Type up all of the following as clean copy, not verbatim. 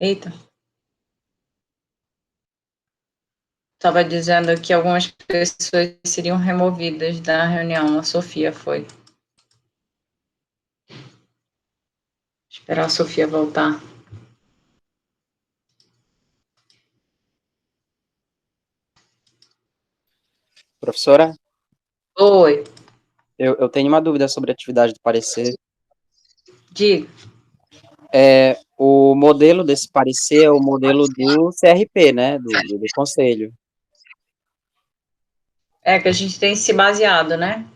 Eita, estava dizendo que algumas pessoas seriam removidas da reunião. A Sofia foi. Esperar a Sofia voltar. Professora, Oi, eu tenho uma dúvida sobre a atividade do parecer. diga. O modelo desse parecer é o modelo do CRP, né? Do Conselho. É que a gente tem se baseado, né?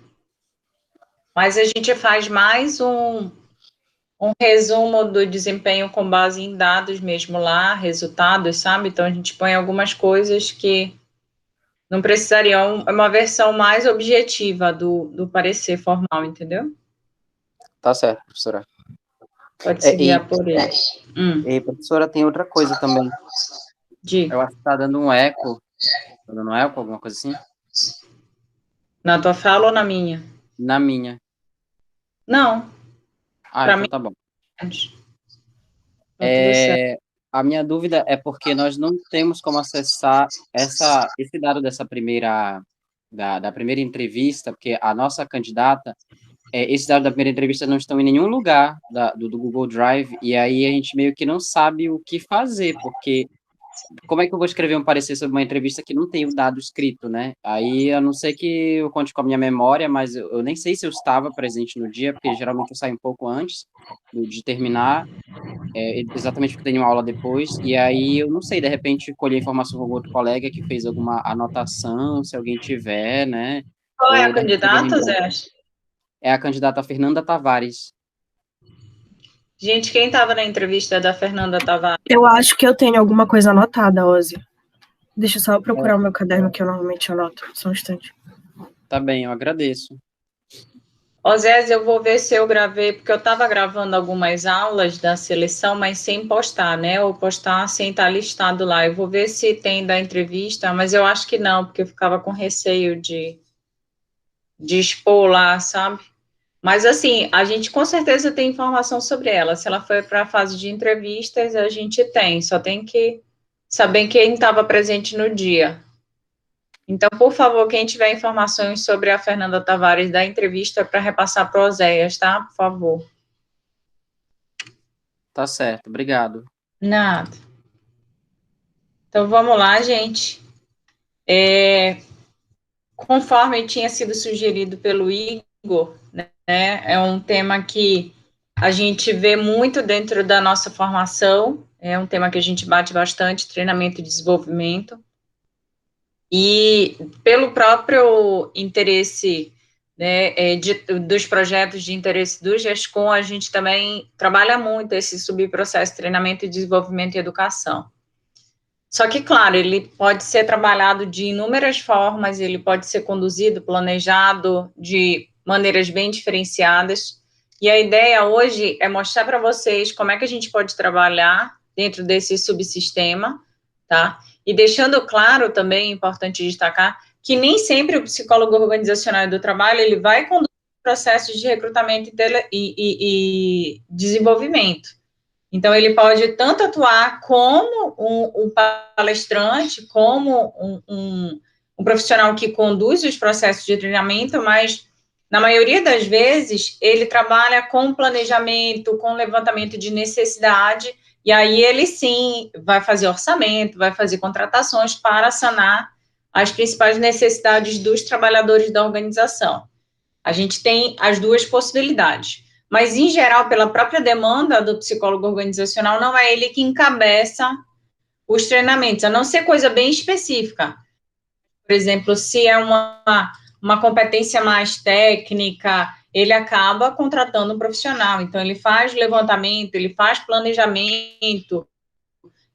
Mas a gente faz mais um resumo do desempenho com base em dados mesmo lá, resultados, sabe? Então a gente põe algumas coisas que não precisariam, é uma versão mais objetiva do parecer formal, entendeu? Tá certo, professora. Pode É, se e, guiar por ele. professora, tem outra coisa também. Diga. Eu acho que tá dando um eco. Tá dando um eco, alguma coisa assim? Na tua fala ou na minha? Na minha. Não, Ah, para então mim, tá bom. tá tudo certo. A minha dúvida é porque nós não temos como acessar esse dado dessa da primeira entrevista, porque a nossa candidata, esses dados da primeira entrevista não estão em nenhum lugar do Google Drive, e aí a gente meio que não sabe o que fazer, porque como é que eu vou escrever um parecer sobre uma entrevista que não tem o dado escrito, né? Aí, a não ser que eu conte com a minha memória, mas eu nem sei se eu estava presente no dia, porque geralmente eu saio um pouco antes de terminar, exatamente porque eu tenho aula depois, e aí eu não sei, de repente colher informação com outro colega que fez alguma anotação, se alguém tiver, né? Qual é Ou a de repente alguém candidata, lembrou. Zé? É a candidata Fernanda Tavares. Gente, quem estava na entrevista da Fernanda Tavares? Eu acho que eu tenho alguma coisa anotada, Ozzy. Deixa eu só É, procurar o meu caderno que eu normalmente anoto. Só um instante. tá bem, eu agradeço. Osés, eu vou ver se eu gravei, porque eu estava gravando algumas aulas da seleção, mas sem postar, né? Ou postar sem estar listado lá. Eu vou ver se tem da entrevista, mas eu acho que não, porque eu ficava com receio de expor lá, sabe? Mas assim, a gente com certeza tem informação sobre ela. Se ela foi para a fase de entrevistas, a gente tem, só tem que saber quem estava presente no dia. Então, por favor, quem tiver informações sobre a Fernanda Tavares da entrevista para repassar para o Oséias, tá? Por favor. Tá certo, obrigado. Nada. Então, vamos lá, gente. Conforme tinha sido sugerido pelo Igor, né, é um tema que a gente vê muito dentro da nossa formação, é um tema que a gente bate bastante, treinamento e desenvolvimento, e pelo próprio interesse, né, dos projetos de interesse do GESCOM, a gente também trabalha muito esse subprocesso treinamento e desenvolvimento e educação. Só que, claro, ele pode ser trabalhado de inúmeras formas, ele pode ser conduzido, planejado de maneiras bem diferenciadas. E a ideia hoje é mostrar para vocês como é que a gente pode trabalhar dentro desse subsistema, tá? E deixando claro também, importante destacar, que nem sempre o psicólogo organizacional do trabalho ele vai conduzir processos de recrutamento e desenvolvimento. Então, ele pode tanto atuar como um palestrante, como um profissional que conduz os processos de treinamento, mas, na maioria das vezes, ele trabalha com planejamento, com levantamento de necessidade, e aí ele sim vai fazer orçamento, vai fazer contratações para sanar as principais necessidades dos trabalhadores da organização. A gente tem as duas possibilidades. Mas, em geral, pela própria demanda do psicólogo organizacional, não é ele que encabeça os treinamentos, a não ser coisa bem específica. Por exemplo, se é uma competência mais técnica, ele acaba contratando um profissional. Então, ele faz levantamento, ele faz planejamento,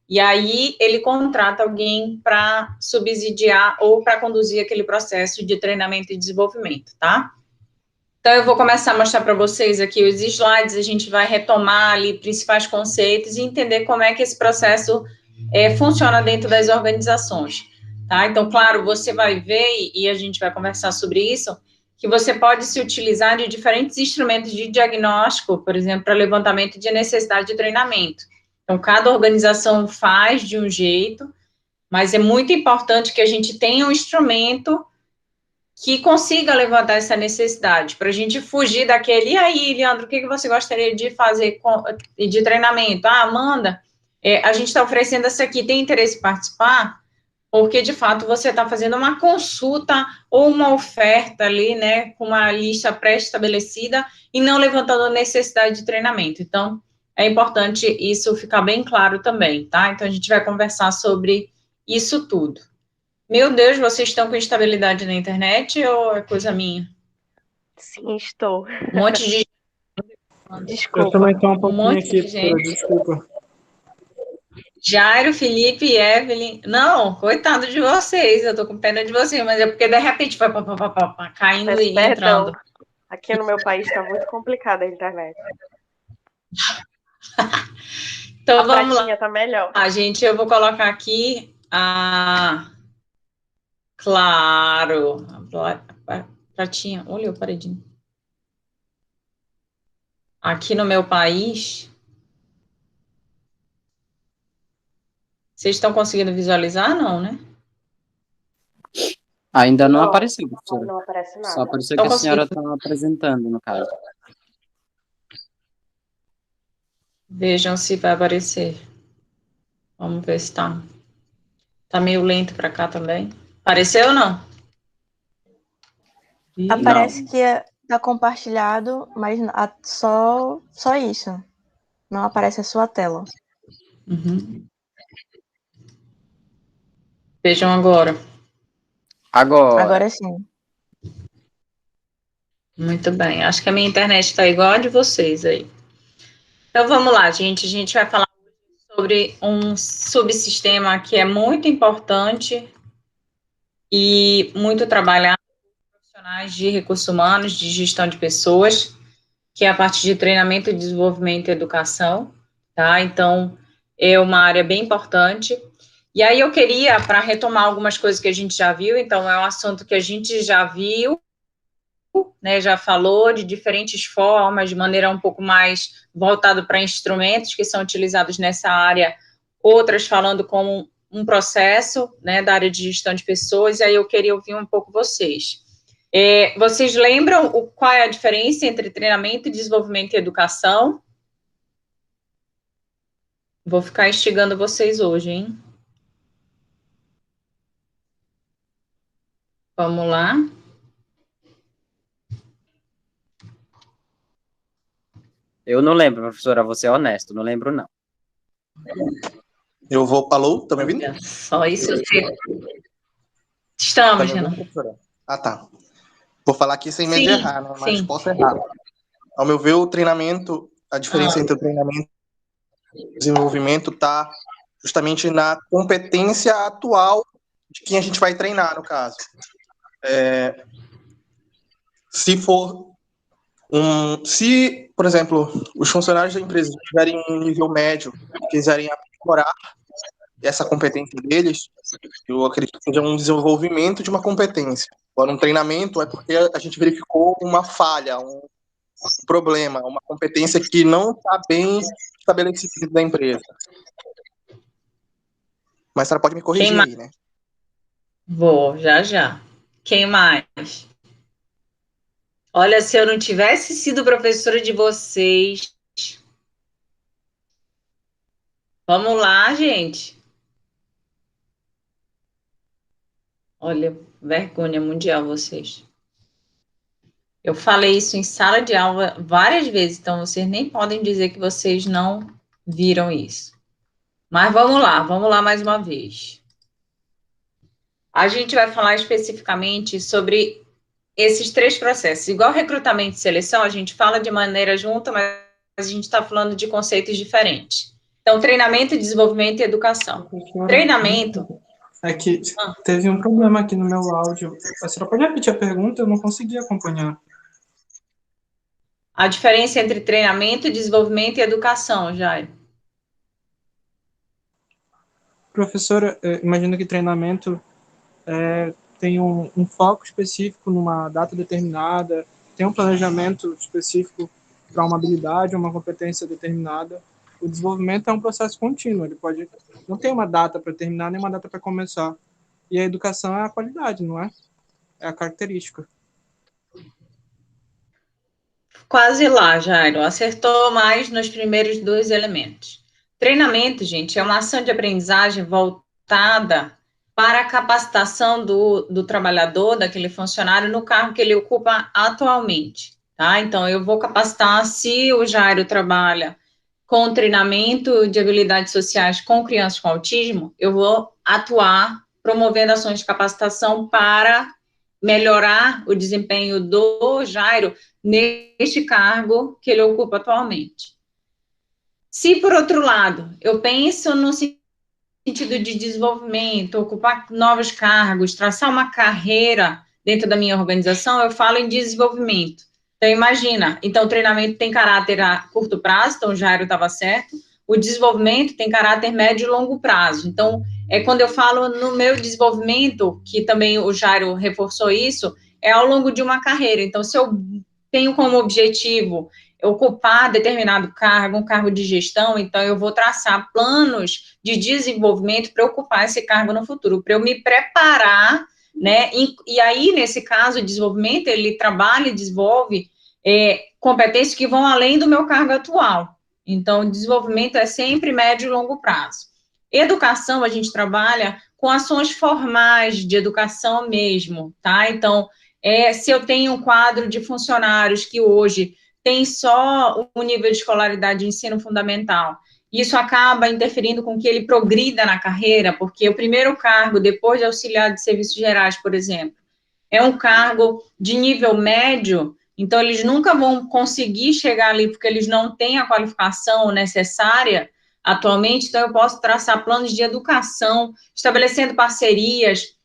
e aí ele contrata alguém para subsidiar ou para conduzir aquele processo de treinamento e desenvolvimento, tá? Então, eu vou começar a mostrar para vocês aqui os slides, a gente vai retomar ali principais conceitos e entender como é que esse processo funciona dentro das organizações, tá? Então, claro, você vai ver, e a gente vai conversar sobre isso, que você pode se utilizar de diferentes instrumentos de diagnóstico, por exemplo, para levantamento de necessidade de treinamento. Então, cada organização faz de um jeito, mas é muito importante que a gente tenha um instrumento que consiga levantar essa necessidade, para a gente fugir daquele, e aí, Leandro, o que você gostaria de fazer de treinamento? Ah, Amanda, a gente está oferecendo essa aqui, tem interesse em participar? Porque, de fato, você está fazendo uma consulta ou uma oferta ali, né, com uma lista pré-estabelecida e não levantando a necessidade de treinamento. Então, é importante isso ficar bem claro também, tá? Então, a gente vai conversar sobre isso tudo. Meu Deus, vocês estão com instabilidade na internet ou é coisa minha? Sim, estou. Um monte de... Eu Desculpa. também estou um pouquinho monte aqui, de gente. desculpa. Jairo, Felipe e Evelyn. Não, coitado de vocês, eu tô com pena de vocês, mas é porque de repente vai caindo Peço e perdão. entrando. Aqui no meu país está muito complicada a internet. Então A vamos pratinha lá, tá melhor. gente, eu vou colocar aqui a... Claro, a pratinha, olha o paredinho. Aqui no meu país, vocês estão conseguindo visualizar, não, né? Ainda não Não, apareceu, professora. não aparece Só nada. apareceu Então que a senhora consigo. está apresentando, no caso. Vejam se vai aparecer. Vamos ver se tá. Tá meio lento para cá também. Apareceu ou não? Ih, Aparece que tá compartilhado, mas só isso. Não aparece a sua tela. uhum. Vejam agora. Agora, sim. Muito bem. Acho que a minha internet está igual a de vocês aí. Então vamos lá, gente. A gente vai falar sobre um subsistema que é muito importante e muito trabalhado por profissionais de recursos humanos, de gestão de pessoas, que é a parte de treinamento, desenvolvimento e educação, tá? Então, é uma área bem importante. E aí eu queria, para retomar algumas coisas que a gente já viu, então é um assunto que a gente já viu, né, já falou de diferentes formas, de maneira um pouco mais voltado para instrumentos que são utilizados nessa área, outras falando como um processo, né, da área de gestão de pessoas, e aí eu queria ouvir um pouco vocês. Vocês lembram qual é a diferença entre treinamento, desenvolvimento e educação? Vou ficar instigando vocês hoje, hein? Vamos lá. eu não lembro, professora, vou ser honesto, não lembro, não. Eu vou. Alô? Tá me ouvindo? Só isso. Tá Estamos, me ouvindo, Renan. professora? Ah, tá. Vou falar aqui sem medo de errar, né? Mas sim. posso errar. Ao meu ver, o treinamento, a diferença entre o treinamento e o desenvolvimento está justamente na competência atual de quem a gente vai treinar, no caso. Se for se, por exemplo, os funcionários da empresa tiverem um nível médio e quiserem aprimorar essa competência deles, eu acredito que seja um desenvolvimento de uma competência. Agora, um treinamento é porque a gente verificou uma falha, um problema, uma competência que não está bem estabelecida dentro da empresa. Mas a senhora pode me corrigir aí, né? Vou, já. Quem mais? Olha, se eu não tivesse sido professora de vocês... Vamos lá, gente. Olha, vergonha mundial vocês. Eu falei isso em sala de aula várias vezes, então vocês nem podem dizer que vocês não viram isso. Mas vamos lá mais uma vez. A gente vai falar especificamente sobre esses três processos. Igual recrutamento e seleção, a gente fala de maneira junta, mas a gente está falando de conceitos diferentes. Então, treinamento, desenvolvimento e educação. Treinamento... É que teve um problema aqui no meu áudio. A senhora pode repetir a pergunta? Eu não consegui acompanhar. A diferença entre treinamento, desenvolvimento e educação, Jair. Professora, imagino que treinamento tem um foco específico numa data determinada, tem um planejamento específico para uma habilidade, uma competência determinada. o desenvolvimento é um processo contínuo, ele pode não tem uma data para terminar, nem uma data para começar. E a educação é a qualidade, não é? É a característica. Quase lá, Jairo. Acertou mais nos primeiros dois elementos. Treinamento, gente, é uma ação de aprendizagem voltada para a capacitação do trabalhador, daquele funcionário, no cargo que ele ocupa atualmente, tá? Então, eu vou capacitar, se o Jairo trabalha com treinamento de habilidades sociais com crianças com autismo, eu vou atuar promovendo ações de capacitação para melhorar o desempenho do Jairo neste cargo que ele ocupa atualmente. Se, por outro lado, eu penso no sentido de desenvolvimento, ocupar novos cargos, traçar uma carreira dentro da minha organização, eu falo em desenvolvimento. Então, imagina, então o treinamento tem caráter a curto prazo, então o Jairo estava certo, o desenvolvimento tem caráter médio e longo prazo. Então, quando eu falo no meu desenvolvimento, que também o Jairo reforçou isso, é ao longo de uma carreira. Então, se eu tenho como objetivo ocupar determinado cargo, um cargo de gestão, então eu vou traçar planos de desenvolvimento para ocupar esse cargo no futuro, para eu me preparar, né? E aí, nesse caso, o desenvolvimento, ele trabalha e desenvolve competências que vão além do meu cargo atual. Então, o desenvolvimento é sempre médio e longo prazo. Educação, a gente trabalha com ações formais de educação mesmo, tá? Então, se eu tenho um quadro de funcionários que hoje tem só o nível de escolaridade de ensino fundamental, isso acaba interferindo com que ele progrida na carreira, porque o primeiro cargo, depois de auxiliar de serviços gerais, por exemplo, é um cargo de nível médio, então eles nunca vão conseguir chegar ali, porque eles não têm a qualificação necessária atualmente, então eu posso traçar planos de educação, estabelecendo parcerias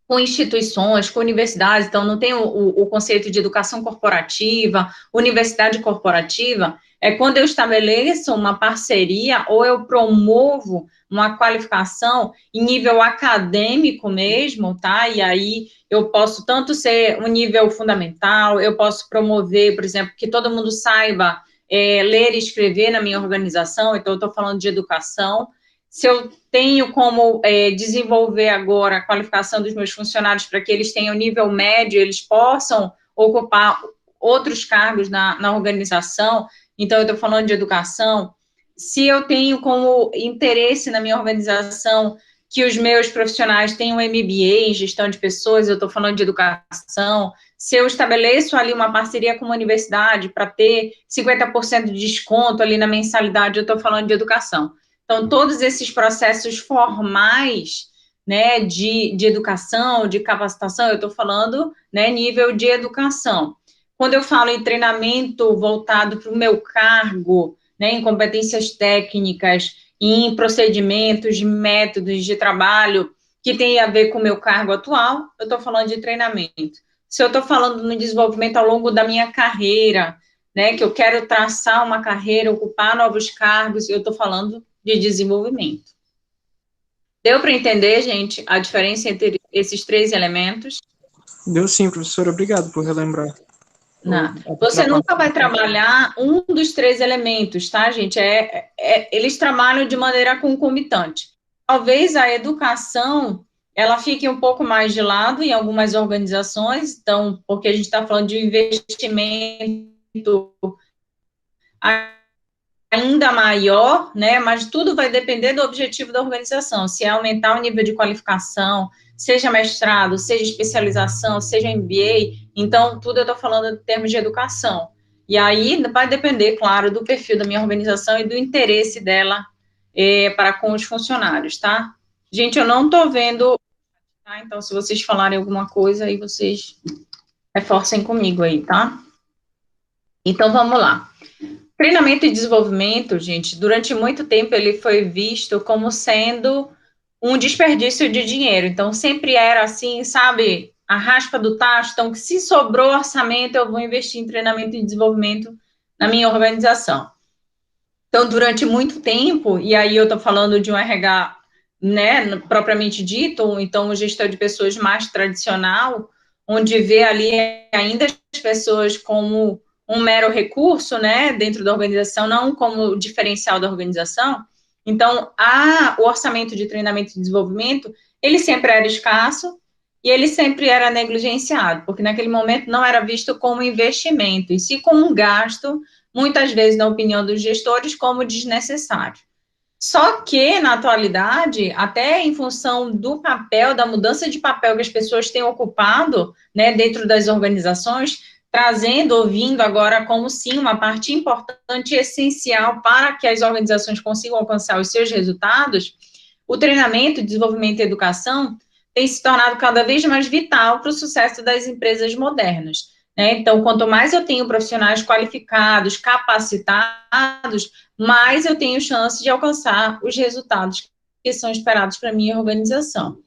com instituições, com universidades, então não tem o conceito de educação corporativa, universidade corporativa, é quando eu estabeleço uma parceria ou eu promovo uma qualificação em nível acadêmico mesmo, tá? E aí eu posso tanto ser um nível fundamental, eu posso promover, por exemplo, que todo mundo saiba ler e escrever na minha organização, então eu estou falando de educação. Se eu tenho como desenvolver agora a qualificação dos meus funcionários para que eles tenham nível médio, eles possam ocupar outros cargos na organização, então eu estou falando de educação. Se eu tenho como interesse na minha organização que os meus profissionais tenham MBA em gestão de pessoas, eu estou falando de educação. Se eu estabeleço ali uma parceria com uma universidade para ter 50% de desconto ali na mensalidade, eu estou falando de educação. Então, todos esses processos formais, né, de educação, de capacitação, eu estou falando, né, nível de educação. Quando eu falo em treinamento voltado para o meu cargo, né, em competências técnicas, em procedimentos, métodos de trabalho que tem a ver com o meu cargo atual, eu estou falando de treinamento. Se eu estou falando no desenvolvimento ao longo da minha carreira, né, que eu quero traçar uma carreira, ocupar novos cargos, eu estou falando de desenvolvimento. Deu para entender, gente, a diferença entre esses três elementos? Deu sim, professora. Obrigado por relembrar. Nada. Você nunca vai trabalhar um dos três elementos, tá, gente? Eles trabalham de maneira concomitante. Talvez a educação, ela fique um pouco mais de lado em algumas organizações, então, porque a gente está falando de investimento ainda maior, né, mas tudo vai depender do objetivo da organização, se é aumentar o nível de qualificação, seja mestrado, seja especialização, seja MBA, então, tudo eu estou falando em termos de educação, e aí vai depender, claro, do perfil da minha organização e do interesse dela para com os funcionários, tá? Gente, eu não estou vendo, tá? Então, se vocês falarem alguma coisa, aí vocês reforcem comigo aí, tá? Então, vamos lá. Treinamento e desenvolvimento, gente, durante muito tempo ele foi visto como sendo um desperdício de dinheiro. Então, sempre era assim, sabe, a raspa do tacho. Então, se sobrou orçamento, eu vou investir em treinamento e desenvolvimento na minha organização. Então, durante muito tempo, e aí eu estou falando de um RH, né, propriamente dito, então, um gestor de pessoas mais tradicional, onde vê ali ainda as pessoas como um mero recurso, né, dentro da organização, não como diferencial da organização. Então, o orçamento de treinamento e desenvolvimento, ele sempre era escasso e ele sempre era negligenciado, porque naquele momento não era visto como investimento, e sim como um gasto, muitas vezes, na opinião dos gestores, como desnecessário. Só que, na atualidade, até em função do papel, da mudança de papel que as pessoas têm ocupado, né, dentro das organizações, trazendo, ouvindo agora como, sim, uma parte importante e essencial para que as organizações consigam alcançar os seus resultados, o treinamento, desenvolvimento e educação tem se tornado cada vez mais vital para o sucesso das empresas modernas. Né? Então, quanto mais eu tenho profissionais qualificados, capacitados, mais eu tenho chance de alcançar os resultados que são esperados para a minha organização.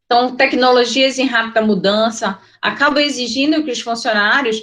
Então, tecnologias em rápida mudança acabam exigindo que os funcionários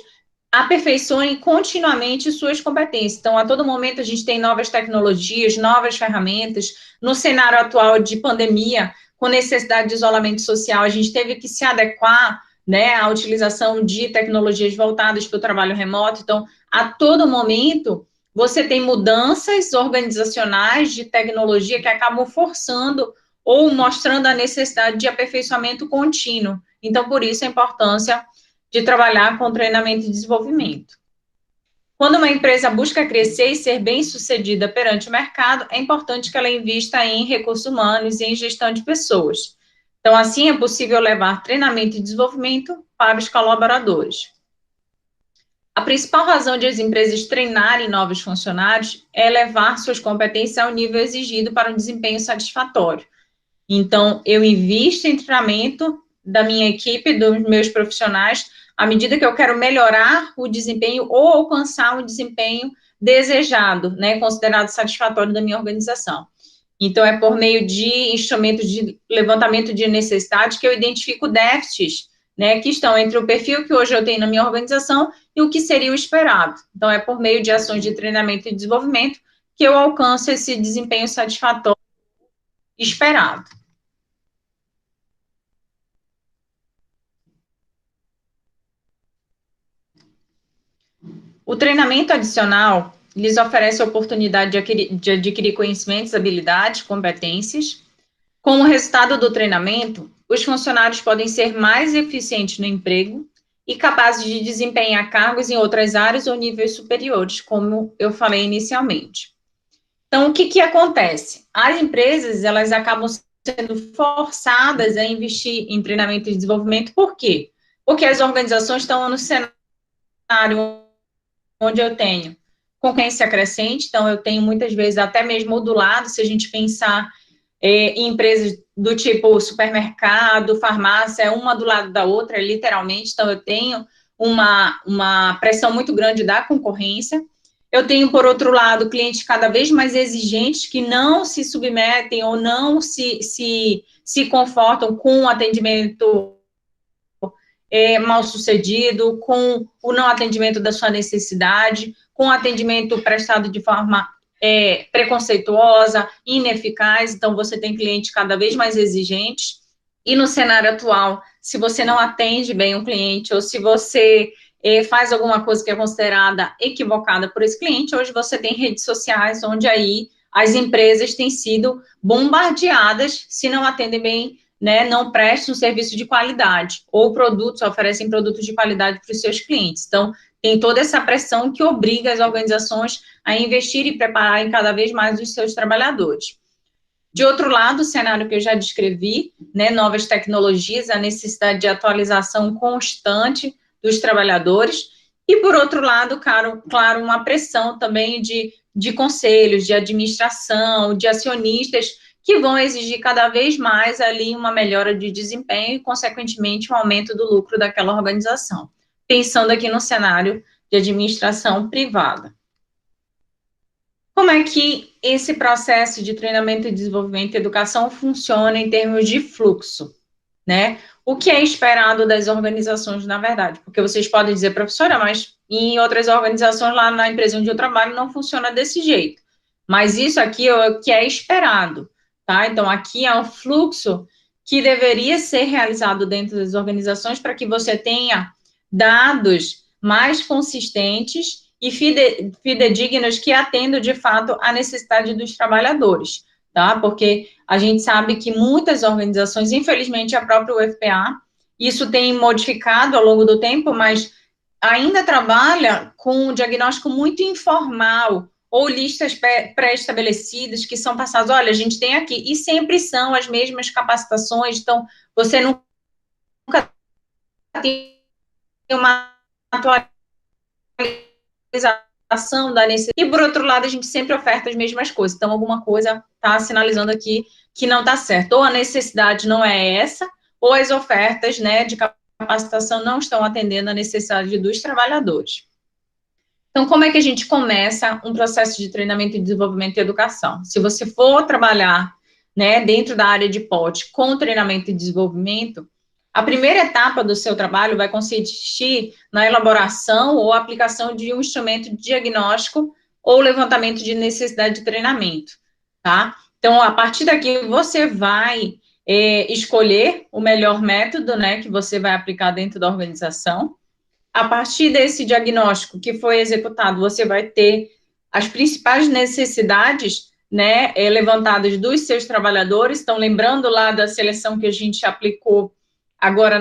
aperfeiçoem continuamente suas competências. Então, a todo momento, a gente tem novas tecnologias, novas ferramentas. No cenário atual de pandemia, com necessidade de isolamento social, a gente teve que se adequar, né, à utilização de tecnologias voltadas para o trabalho remoto. Então, a todo momento, você tem mudanças organizacionais de tecnologia que acabam forçando ou mostrando a necessidade de aperfeiçoamento contínuo. Então, por isso, a importância de trabalhar com treinamento e desenvolvimento. Quando uma empresa busca crescer e ser bem-sucedida perante o mercado, é importante que ela invista em recursos humanos e em gestão de pessoas. Então, assim, é possível levar treinamento e desenvolvimento para os colaboradores. A principal razão de as empresas treinarem novos funcionários é elevar suas competências ao nível exigido para um desempenho satisfatório. Então, eu invisto em treinamento da minha equipe, dos meus profissionais, à medida que eu quero melhorar o desempenho ou alcançar um desempenho desejado, né, considerado satisfatório da minha organização. Então, é por meio de instrumentos de levantamento de necessidades que eu identifico déficits, né, que estão entre o perfil que hoje eu tenho na minha organização e o que seria o esperado. Então, é por meio de ações de treinamento e desenvolvimento que eu alcanço esse desempenho satisfatório esperado. O treinamento adicional lhes oferece a oportunidade de adquirir conhecimentos, habilidades, competências. Como resultado do treinamento, os funcionários podem ser mais eficientes no emprego e capazes de desempenhar cargos em outras áreas ou níveis superiores, como eu falei inicialmente. Então, o que acontece? As empresas, elas acabam sendo forçadas a investir em treinamento e desenvolvimento, por quê? Porque as organizações estão no cenário onde eu tenho concorrência crescente, então eu tenho muitas vezes até mesmo modulado, se a gente pensar em empresas do tipo supermercado, farmácia, uma do lado da outra, literalmente, então eu tenho uma pressão muito grande da concorrência. Eu tenho, por outro lado, clientes cada vez mais exigentes que não se submetem ou não se confortam com o atendimento mal sucedido, com o não atendimento da sua necessidade, com o atendimento prestado de forma preconceituosa, ineficaz. Então, você tem clientes cada vez mais exigentes. E no cenário atual, se você não atende bem um cliente, ou se você faz alguma coisa que é considerada equivocada por esse cliente, hoje você tem redes sociais onde aí as empresas têm sido bombardeadas se não atendem bem, né, não prestam um serviço de qualidade, ou oferecem produtos de qualidade para os seus clientes. Então, tem toda essa pressão que obriga as organizações a investir e prepararem cada vez mais os seus trabalhadores. De outro lado, o cenário que eu já descrevi, né, novas tecnologias, a necessidade de atualização constante dos trabalhadores, e por outro lado, claro, uma pressão também de conselhos, de administração, de acionistas, que vão exigir cada vez mais ali uma melhora de desempenho e, consequentemente, um aumento do lucro daquela organização. Pensando aqui no cenário de administração privada. Como é que esse processo de treinamento e desenvolvimento e educação funciona em termos de fluxo, né? O que é esperado das organizações, na verdade? Porque vocês podem dizer, professora, mas em outras organizações lá na empresa onde eu trabalho não funciona desse jeito. Mas isso aqui é o que é esperado, tá? Então, aqui é um fluxo que deveria ser realizado dentro das organizações para que você tenha dados mais consistentes e fidedignas que atendam, de fato, à necessidade dos trabalhadores, tá? Porque a gente sabe que muitas organizações, infelizmente, a própria UFPA, isso tem modificado ao longo do tempo, mas ainda trabalha com um diagnóstico muito informal, ou listas pré-estabelecidas que são passadas, olha, a gente tem aqui, e sempre são as mesmas capacitações, então você nunca tem uma atualização da necessidade, e por outro lado, a gente sempre oferta as mesmas coisas, então alguma coisa está sinalizando aqui que não está certo, ou a necessidade não é essa, ou as ofertas, né, de capacitação não estão atendendo a necessidade dos trabalhadores. Então, como é que a gente começa um processo de treinamento e desenvolvimento e educação? Se você for trabalhar, né, dentro da área de POT com treinamento e desenvolvimento, a primeira etapa do seu trabalho vai consistir na elaboração ou aplicação de um instrumento de diagnóstico ou levantamento de necessidade de treinamento, tá? Então, a partir daqui, você vai escolher o melhor método, né, que você vai aplicar dentro da organização. A partir desse diagnóstico que foi executado, você vai ter as principais necessidades, né, levantadas dos seus trabalhadores. Então, lembrando lá da seleção que a gente aplicou agora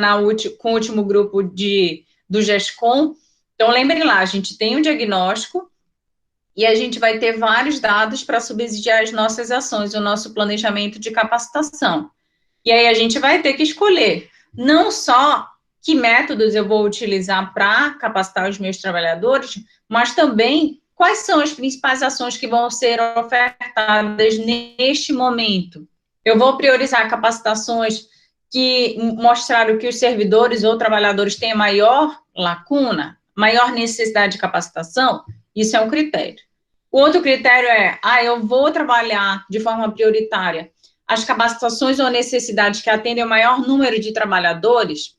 com o último grupo do GESCOM. Então, lembrem lá, a gente tem um diagnóstico e a gente vai ter vários dados para subsidiar as nossas ações, o nosso planejamento de capacitação. E aí a gente vai ter que escolher não só que métodos eu vou utilizar para capacitar os meus trabalhadores, mas também quais são as principais ações que vão ser ofertadas neste momento. Eu vou priorizar capacitações que mostraram que os servidores ou trabalhadores têm maior lacuna, maior necessidade de capacitação, isso é um critério. O outro critério é, eu vou trabalhar de forma prioritária as capacitações ou necessidades que atendem o maior número de trabalhadores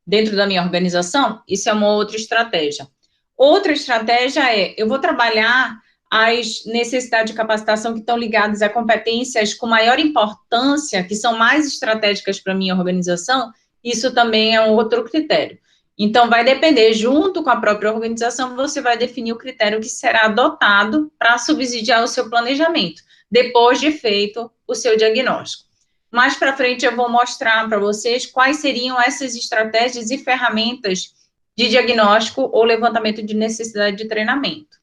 dentro da minha organização, isso é uma outra estratégia. Outra estratégia é, eu vou trabalhar as necessidades de capacitação que estão ligadas a competências com maior importância, que são mais estratégicas para a minha organização, isso também é um outro critério. Então, vai depender, junto com a própria organização, você vai definir o critério que será adotado para subsidiar o seu planejamento, depois de feito o seu diagnóstico. Mais para frente, eu vou mostrar para vocês quais seriam essas estratégias e ferramentas de diagnóstico ou levantamento de necessidade de treinamento.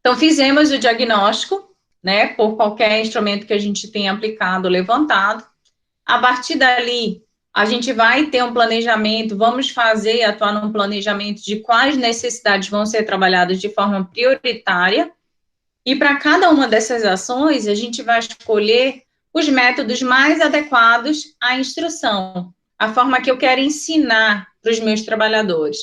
Então, fizemos o diagnóstico, né, por qualquer instrumento que a gente tenha aplicado, levantado. A partir dali, a gente vai ter um planejamento, vamos atuar num planejamento de quais necessidades vão ser trabalhadas de forma prioritária, e para cada uma dessas ações, a gente vai escolher os métodos mais adequados à instrução, a forma que eu quero ensinar para os meus trabalhadores.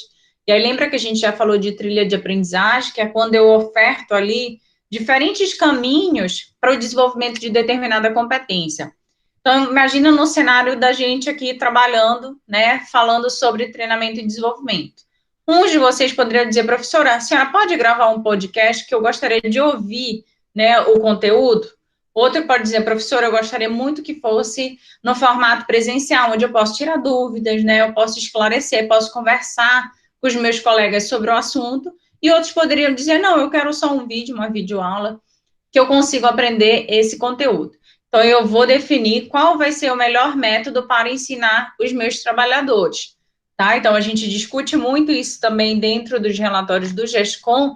E aí, lembra que a gente já falou de trilha de aprendizagem, que é quando eu oferto ali diferentes caminhos para o desenvolvimento de determinada competência. Então, imagina no cenário da gente aqui trabalhando, né, falando sobre treinamento e desenvolvimento. Uns de vocês poderiam dizer, professora, a senhora pode gravar um podcast que eu gostaria de ouvir, né, o conteúdo? Outro pode dizer, professora, eu gostaria muito que fosse no formato presencial, onde eu posso tirar dúvidas, né, eu posso esclarecer, posso conversar com os meus colegas sobre o assunto. E outros poderiam dizer, não, eu quero só um vídeo, uma videoaula, que eu consigo aprender esse conteúdo. Então, eu vou definir qual vai ser o melhor método para ensinar os meus trabalhadores, tá? Então, a gente discute muito isso também dentro dos relatórios do GESCOM,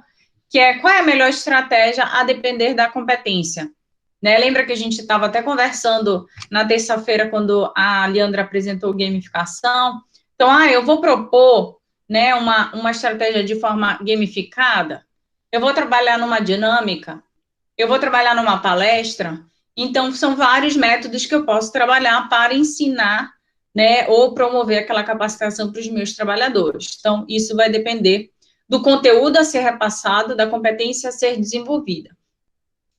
que é qual é a melhor estratégia a depender da competência, né? Lembra que a gente estava até conversando na terça-feira, quando a Leandra apresentou gamificação? Então, eu vou propor, né, uma estratégia de forma gamificada, eu vou trabalhar numa dinâmica, eu vou trabalhar numa palestra. Então, são vários métodos que eu posso trabalhar para ensinar, né, ou promover aquela capacitação para os meus trabalhadores. Então, isso vai depender do conteúdo a ser repassado, da competência a ser desenvolvida.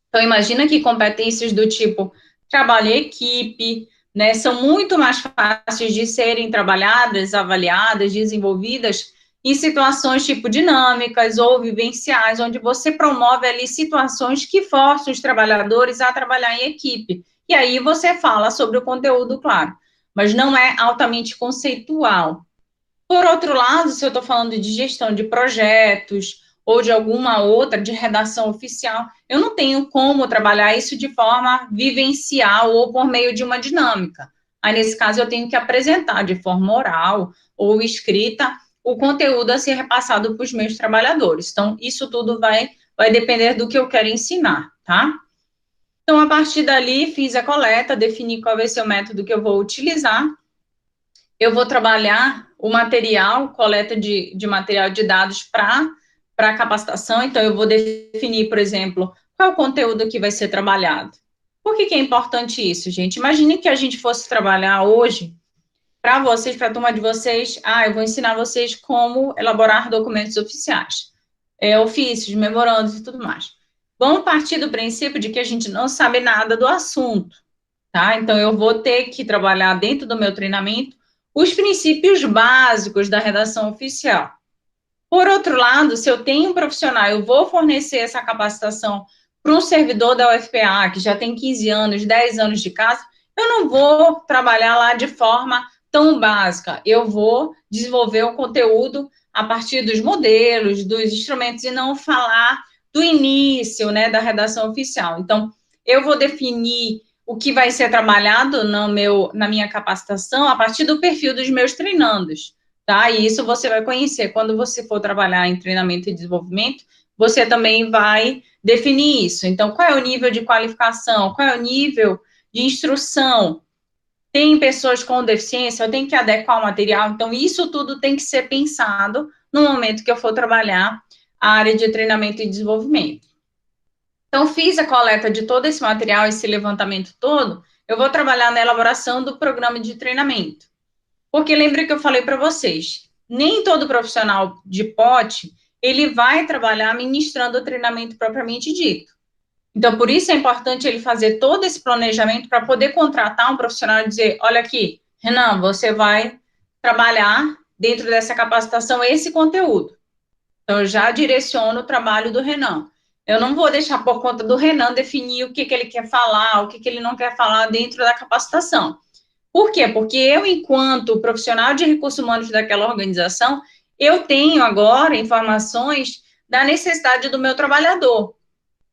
Então, imagina que competências do tipo trabalho em equipe, né, são muito mais fáceis de serem trabalhadas, avaliadas, desenvolvidas em situações tipo dinâmicas ou vivenciais, onde você promove ali situações que forçam os trabalhadores a trabalhar em equipe. E aí você fala sobre o conteúdo, claro, mas não é altamente conceitual. Por outro lado, se eu estou falando de gestão de projetos ou de alguma outra, de redação oficial, eu não tenho como trabalhar isso de forma vivencial ou por meio de uma dinâmica. Aí, nesse caso, eu tenho que apresentar de forma oral ou escrita o conteúdo a ser repassado para os meus trabalhadores. Então, isso tudo vai depender do que eu quero ensinar, tá? Então, a partir dali, fiz a coleta, defini qual vai ser o método que eu vou utilizar. Eu vou trabalhar o material, coleta de material de dados para capacitação. Então, eu vou definir, por exemplo, qual é o conteúdo que vai ser trabalhado. Por que é importante isso, gente? Imagine que a gente fosse trabalhar hoje para vocês, para a turma de vocês, eu vou ensinar vocês como elaborar documentos oficiais, ofícios, memorandos e tudo mais. Vamos partir do princípio de que a gente não sabe nada do assunto, tá? Então, eu vou ter que trabalhar dentro do meu treinamento os princípios básicos da redação oficial. Por outro lado, se eu tenho um profissional, eu vou fornecer essa capacitação para um servidor da UFPA, que já tem 15 anos, 10 anos de casa, eu não vou trabalhar lá de forma tão básica. Eu vou desenvolver o conteúdo a partir dos modelos, dos instrumentos, e não falar do início, né, da redação oficial. Então, eu vou definir o que vai ser trabalhado na minha capacitação a partir do perfil dos meus treinandos, tá? E isso você vai conhecer. Quando você for trabalhar em treinamento e desenvolvimento, você também vai definir isso. Então, qual é o nível de qualificação? Qual é o nível de instrução? Tem pessoas com deficiência, eu tenho que adequar o material. Então, isso tudo tem que ser pensado no momento que eu for trabalhar a área de treinamento e desenvolvimento. Então, fiz a coleta de todo esse material, esse levantamento todo, eu vou trabalhar na elaboração do programa de treinamento. Porque lembre que eu falei para vocês, nem todo profissional de POT, ele vai trabalhar ministrando o treinamento propriamente dito. Então, por isso é importante ele fazer todo esse planejamento para poder contratar um profissional e dizer, olha aqui, Renan, você vai trabalhar dentro dessa capacitação esse conteúdo. Então, eu já direciono o trabalho do Renan. Eu não vou deixar por conta do Renan definir o que ele quer falar, o que ele não quer falar dentro da capacitação. Por quê? Porque eu, enquanto profissional de recursos humanos daquela organização, eu tenho agora informações da necessidade do meu trabalhador.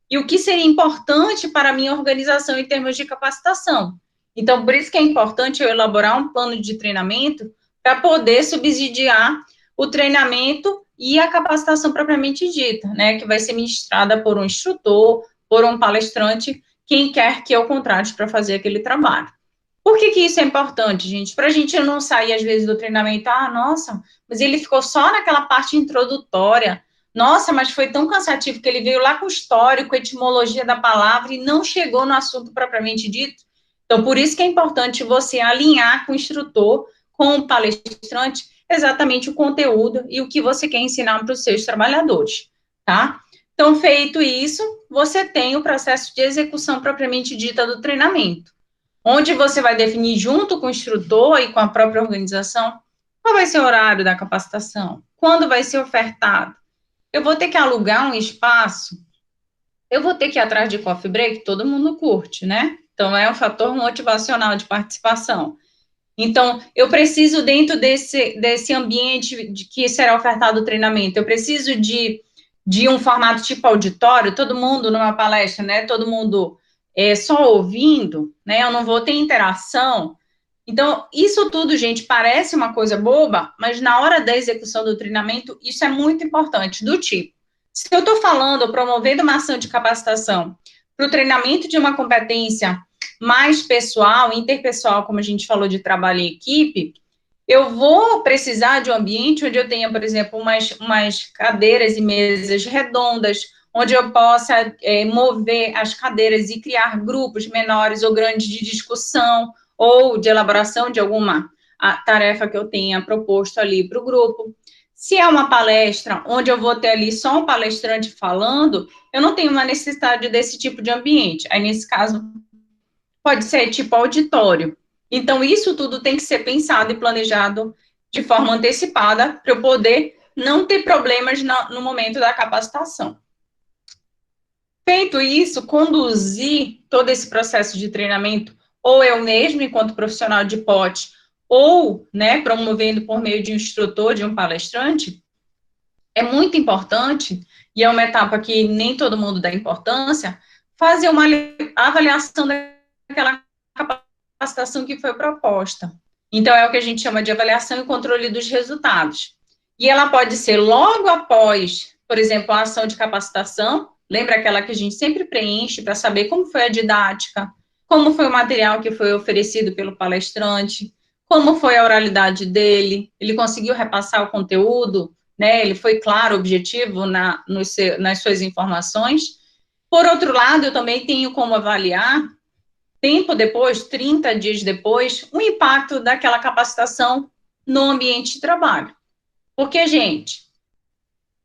E o que seria importante para a minha organização em termos de capacitação. Então, por isso que é importante eu elaborar um plano de treinamento para poder subsidiar o treinamento e a capacitação propriamente dita, né, que vai ser ministrada por um instrutor, por um palestrante, quem quer que eu contrate para fazer aquele trabalho. Por que isso é importante, gente? Para a gente não sair, às vezes, do treinamento, nossa, mas ele ficou só naquela parte introdutória, nossa, mas foi tão cansativo que ele veio lá com o histórico, a etimologia da palavra e não chegou no assunto propriamente dito. Então, por isso que é importante você alinhar com o instrutor, com o palestrante, exatamente o conteúdo e o que você quer ensinar para os seus trabalhadores, tá? Então, feito isso, você tem o processo de execução propriamente dita do treinamento, onde você vai definir junto com o instrutor e com a própria organização qual vai ser o horário da capacitação, quando vai ser ofertado. Eu vou ter que alugar um espaço, eu vou ter que ir atrás de coffee break, todo mundo curte, né? Então, é um fator motivacional de participação. Então, eu preciso, dentro desse ambiente de que será ofertado o treinamento, eu preciso de um formato tipo auditório, todo mundo numa palestra, né? Todo mundo só ouvindo, né? Eu não vou ter interação. Então, isso tudo, gente, parece uma coisa boba, mas na hora da execução do treinamento, isso é muito importante, do tipo, se eu estou falando, promovendo uma ação de capacitação para o treinamento de uma competência mais pessoal, interpessoal, como a gente falou de trabalho em equipe, eu vou precisar de um ambiente onde eu tenha, por exemplo, umas cadeiras e mesas redondas, onde eu possa mover as cadeiras e criar grupos menores ou grandes de discussão ou de elaboração de alguma tarefa que eu tenha proposto ali para o grupo. Se é uma palestra onde eu vou ter ali só um palestrante falando, eu não tenho uma necessidade desse tipo de ambiente. Aí, nesse caso, pode ser tipo auditório. Então, isso tudo tem que ser pensado e planejado de forma antecipada para eu poder não ter problemas no momento da capacitação. Feito isso, conduzir todo esse processo de treinamento, ou eu mesmo, enquanto profissional de POT, ou, né, promovendo por meio de um instrutor, de um palestrante, é muito importante, e é uma etapa que nem todo mundo dá importância, fazer uma avaliação daquela capacitação que foi proposta. Então, é o que a gente chama de avaliação e controle dos resultados. E ela pode ser logo após, por exemplo, a ação de capacitação, lembra aquela que a gente sempre preenche para saber como foi a didática, como foi o material que foi oferecido pelo palestrante, como foi a oralidade dele, ele conseguiu repassar o conteúdo, né, ele foi claro, objetivo nas suas informações. Por outro lado, eu também tenho como avaliar, tempo depois, 30 dias depois, o impacto daquela capacitação no ambiente de trabalho. Porque, gente,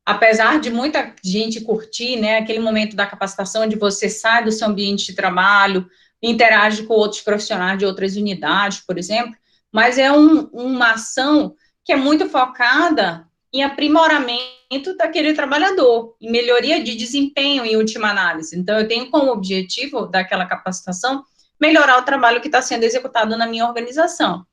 apesar de muita gente curtir, né, aquele momento da capacitação, onde você sai do seu ambiente de trabalho, interage com outros profissionais de outras unidades, por exemplo, mas é uma ação que é muito focada em aprimoramento daquele trabalhador, em melhoria de desempenho, em última análise. Então, eu tenho como objetivo daquela capacitação melhorar o trabalho que está sendo executado na minha organização.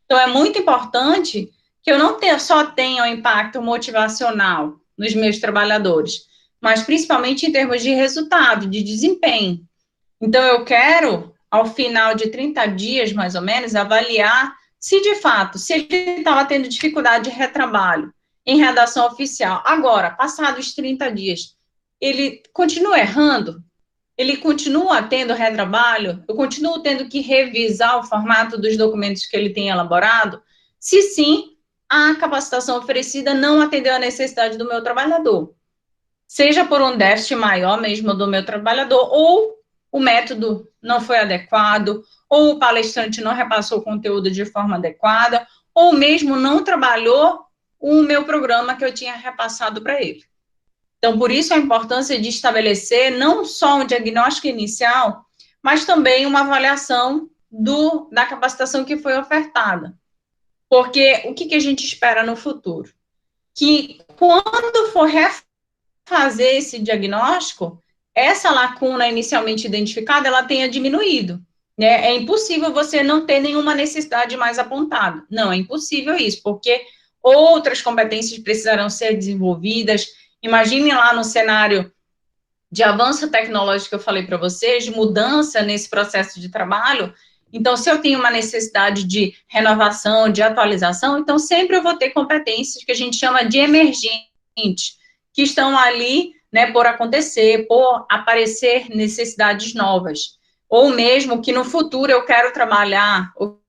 Então, é muito importante que eu não só tenha um impacto motivacional nos meus trabalhadores, mas principalmente em termos de resultado, de desempenho. Então, eu quero, ao final de 30 dias, mais ou menos, avaliar se, de fato, se ele estava tendo dificuldade de retrabalho em redação oficial. Agora, passados os 30 dias, ele continua errando? Ele continua tendo retrabalho? Eu continuo tendo que revisar o formato dos documentos que ele tem elaborado? Se sim, a capacitação oferecida não atendeu à necessidade do meu trabalhador. Seja por um déficit maior mesmo do meu trabalhador, ou o método não foi adequado, ou o palestrante não repassou o conteúdo de forma adequada, ou mesmo não trabalhou o meu programa que eu tinha repassado para ele. Então, por isso a importância de estabelecer não só um diagnóstico inicial, mas também uma avaliação da capacitação que foi ofertada. Porque o que a gente espera no futuro? Que quando for refazer esse diagnóstico, essa lacuna inicialmente identificada, ela tenha diminuído. Né? É impossível você não ter nenhuma necessidade mais apontada. Não, é impossível isso, porque outras competências precisarão ser desenvolvidas. Imagine lá no cenário de avanço tecnológico que eu falei para vocês, de mudança nesse processo de trabalho. Então, se eu tenho uma necessidade de renovação, de atualização, então sempre eu vou ter competências que a gente chama de emergentes, que estão ali, né, por acontecer, por aparecer necessidades novas. Ou mesmo que no futuro eu quero trabalhar, ou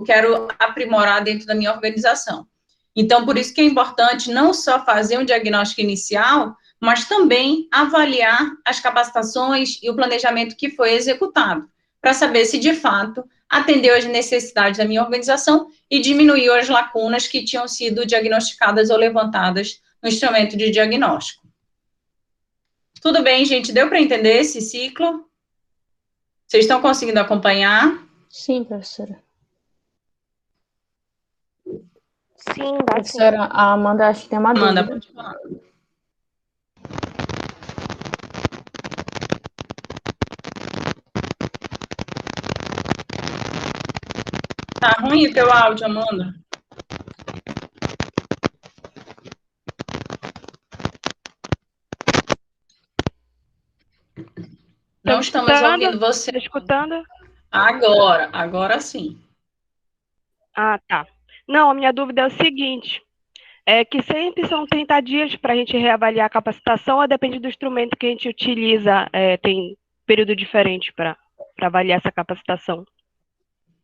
quero aprimorar dentro da minha organização. Então, por isso que é importante não só fazer um diagnóstico inicial, mas também avaliar as capacitações e o planejamento que foi executado, para saber se, de fato, atendeu às necessidades da minha organização e diminuiu as lacunas que tinham sido diagnosticadas ou levantadas no instrumento de diagnóstico. Tudo bem, gente? Deu para entender esse ciclo? Vocês estão conseguindo acompanhar? Sim, professora. Sim, dá sim. Professora, a Amanda acho que tem uma Amanda, dúvida. pode falar. Tá ruim o teu áudio, Amanda? Não estamos ouvindo você. Tá escutando? Agora sim. Ah, tá. Não, a minha dúvida é o seguinte, é que sempre são 30 dias para a gente reavaliar a capacitação, ou depende do instrumento que a gente utiliza, tem período diferente para avaliar essa capacitação?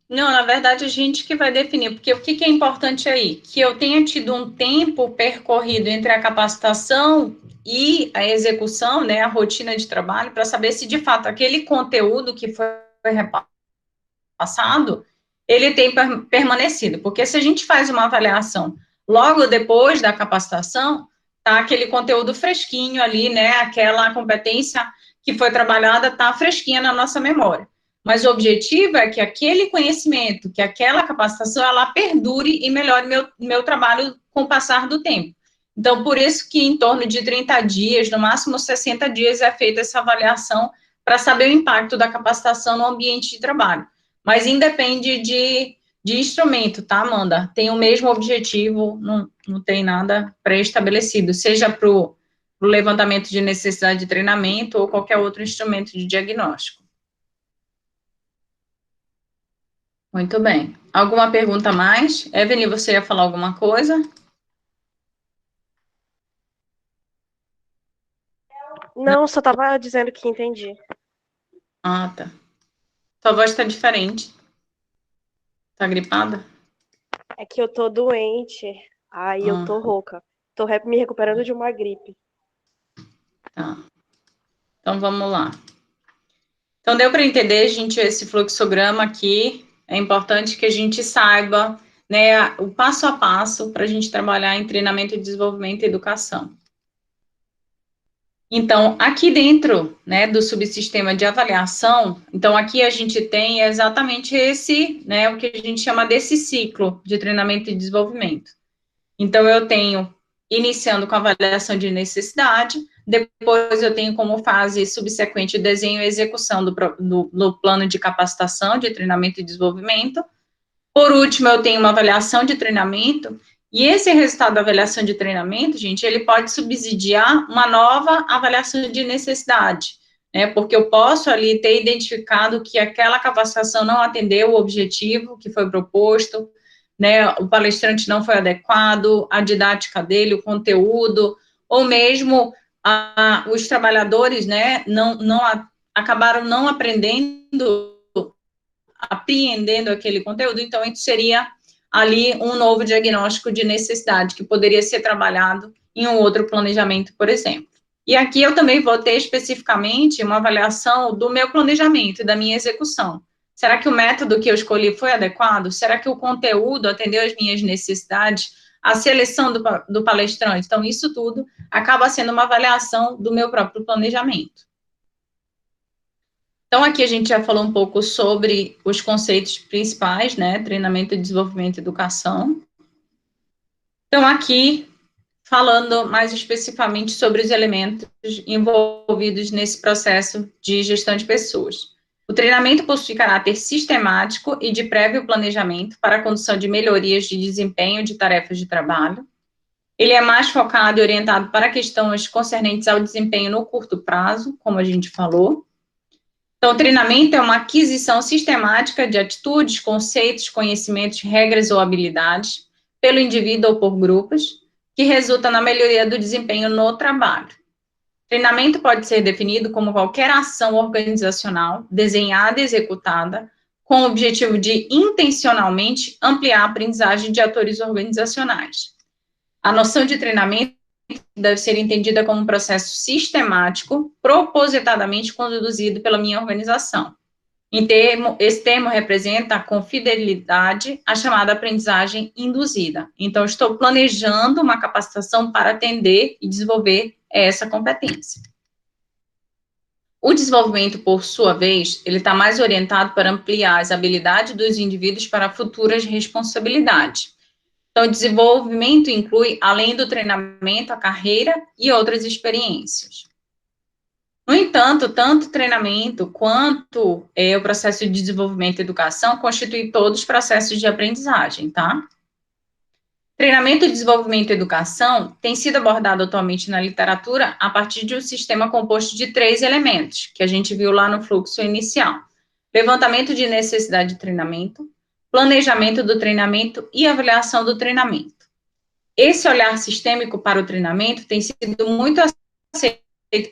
Não, na verdade, a gente que vai definir, porque o que é importante aí? Que eu tenha tido um tempo percorrido entre a capacitação e a execução, né, a rotina de trabalho, para saber se, de fato, aquele conteúdo que foi repassado, ele tem permanecido. Porque se a gente faz uma avaliação logo depois da capacitação, tá aquele conteúdo fresquinho ali, né, aquela competência que foi trabalhada tá fresquinha na nossa memória. Mas o objetivo é que aquele conhecimento, que aquela capacitação, ela perdure e melhore meu trabalho com o passar do tempo. Então, por isso que em torno de 30 dias, no máximo 60 dias, é feita essa avaliação para saber o impacto da capacitação no ambiente de trabalho. Mas independe de de instrumento, tá, Amanda? Tem o mesmo objetivo, não tem nada pré-estabelecido, seja para o levantamento de necessidade de treinamento ou qualquer outro instrumento de diagnóstico. Muito bem. Alguma pergunta a mais? Evelyn, você ia falar alguma coisa? Não, só tava dizendo que entendi. Ah, tá. Sua voz está diferente. Tá gripada? É que eu tô doente, aí eu tô rouca. Tô me recuperando de uma gripe. Tá. Então, vamos lá. Então, deu para entender, gente, esse fluxograma aqui. É importante que a gente saiba, né, o passo a passo para a gente trabalhar em treinamento, desenvolvimento e educação. Então, aqui dentro, né, do subsistema de avaliação, então aqui a gente tem exatamente esse, né, o que a gente chama desse ciclo de treinamento e desenvolvimento. Então, eu tenho, iniciando com a avaliação de necessidade, depois eu tenho como fase subsequente o desenho e execução do plano de capacitação, de treinamento e desenvolvimento. Por último, eu tenho uma avaliação de treinamento, e esse resultado da avaliação de treinamento, gente, ele pode subsidiar uma nova avaliação de necessidade, né, porque eu posso ali ter identificado que aquela capacitação não atendeu o objetivo que foi proposto, né, o palestrante não foi adequado, a didática dele, o conteúdo, ou mesmo os trabalhadores, né, acabaram não apreendendo, apreendendo aquele conteúdo, então isso seria ali um novo diagnóstico de necessidade que poderia ser trabalhado em um outro planejamento, por exemplo. E aqui eu também vou ter especificamente uma avaliação do meu planejamento e da minha execução. Será que o método que eu escolhi foi adequado? Será que o conteúdo atendeu às minhas necessidades? A seleção do palestrante? Então, isso tudo acaba sendo uma avaliação do meu próprio planejamento. Então, aqui a gente já falou um pouco sobre os conceitos principais, né? Treinamento, desenvolvimento e educação. Então, aqui, falando mais especificamente sobre os elementos envolvidos nesse processo de gestão de pessoas. O treinamento possui caráter sistemático e de prévio planejamento para a condução de melhorias de desempenho de tarefas de trabalho. Ele é mais focado e orientado para questões concernentes ao desempenho no curto prazo, como a gente falou. Então, o treinamento é uma aquisição sistemática de atitudes, conceitos, conhecimentos, regras ou habilidades pelo indivíduo ou por grupos, que resulta na melhoria do desempenho no trabalho. Treinamento pode ser definido como qualquer ação organizacional desenhada e executada com o objetivo de intencionalmente ampliar a aprendizagem de atores organizacionais. A noção de treinamento deve ser entendida como um processo sistemático, propositadamente conduzido pela minha organização. Esse termo representa com fidelidade a chamada aprendizagem induzida. Então, estou planejando uma capacitação para atender e desenvolver essa competência. O desenvolvimento, por sua vez, ele está mais orientado para ampliar as habilidades dos indivíduos para futuras responsabilidades. Então, o desenvolvimento inclui, além do treinamento, a carreira e outras experiências. No entanto, tanto o treinamento quanto o processo de desenvolvimento e educação constituem todos os processos de aprendizagem, tá? Treinamento, desenvolvimento e educação tem sido abordado atualmente na literatura a partir de um sistema composto de 3 elementos, que a gente viu lá no fluxo inicial. Levantamento de necessidade de treinamento, planejamento do treinamento e avaliação do treinamento. Esse olhar sistêmico para o treinamento tem sido muito aceito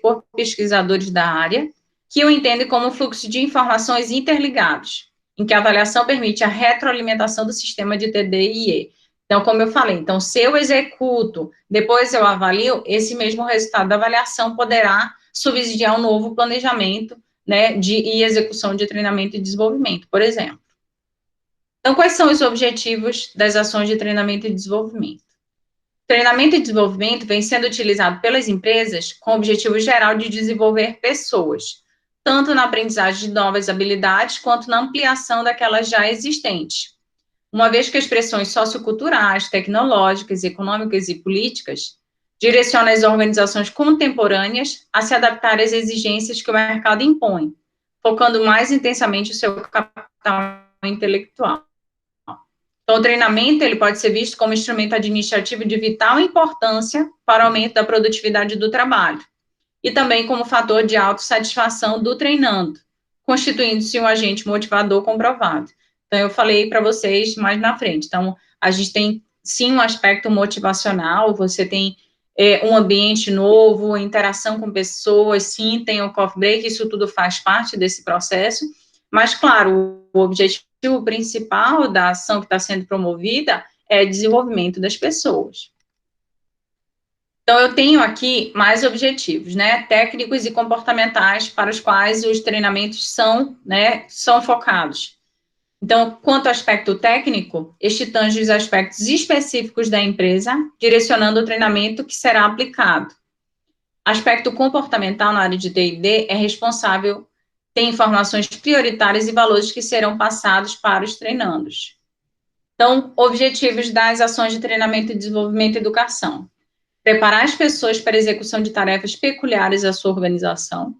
por pesquisadores da área, que o entendem como um fluxo de informações interligados, em que a avaliação permite a retroalimentação do sistema de TD e IE. Então, como eu falei, então, se eu executo, depois eu avalio, esse mesmo resultado da avaliação poderá subsidiar um novo planejamento, né, e execução de treinamento e desenvolvimento, por exemplo. Então, quais são os objetivos das ações de treinamento e desenvolvimento? Treinamento e desenvolvimento vem sendo utilizado pelas empresas com o objetivo geral de desenvolver pessoas, tanto na aprendizagem de novas habilidades, quanto na ampliação daquelas já existentes. Uma vez que as pressões socioculturais, tecnológicas, econômicas e políticas direcionam as organizações contemporâneas a se adaptar às exigências que o mercado impõe, focando mais intensamente o seu capital intelectual. Então, o treinamento, ele pode ser visto como instrumento administrativo de vital importância para o aumento da produtividade do trabalho, e também como fator de autossatisfação do treinando, constituindo-se um agente motivador comprovado. Então, eu falei para vocês mais na frente. Então, a gente tem, sim, um aspecto motivacional, você tem um ambiente novo, interação com pessoas, sim, tem o coffee break, isso tudo faz parte desse processo, mas, claro, o objetivo principal da ação que está sendo promovida é o desenvolvimento das pessoas. Então, eu tenho aqui mais objetivos, né, técnicos e comportamentais para os quais os treinamentos são focados. Então, quanto ao aspecto técnico, este tange os aspectos específicos da empresa, direcionando o treinamento que será aplicado. Aspecto comportamental na área de T&D é responsável, tem informações prioritárias e valores que serão passados para os treinandos. Então, objetivos das ações de treinamento e desenvolvimento e educação. Preparar as pessoas para a execução de tarefas peculiares à sua organização.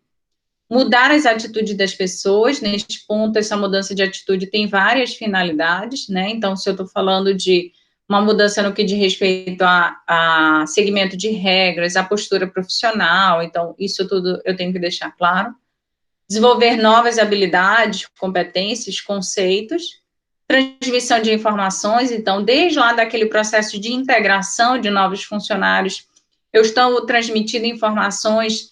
Mudar as atitudes das pessoas, neste ponto, essa mudança de atitude tem várias finalidades, né? Então, se eu estou falando de uma mudança no que diz respeito a segmento de regras, a postura profissional, então, isso tudo eu tenho que deixar claro. Desenvolver novas habilidades, competências, conceitos. Transmissão de informações, então, desde lá daquele processo de integração de novos funcionários, eu estou transmitindo informações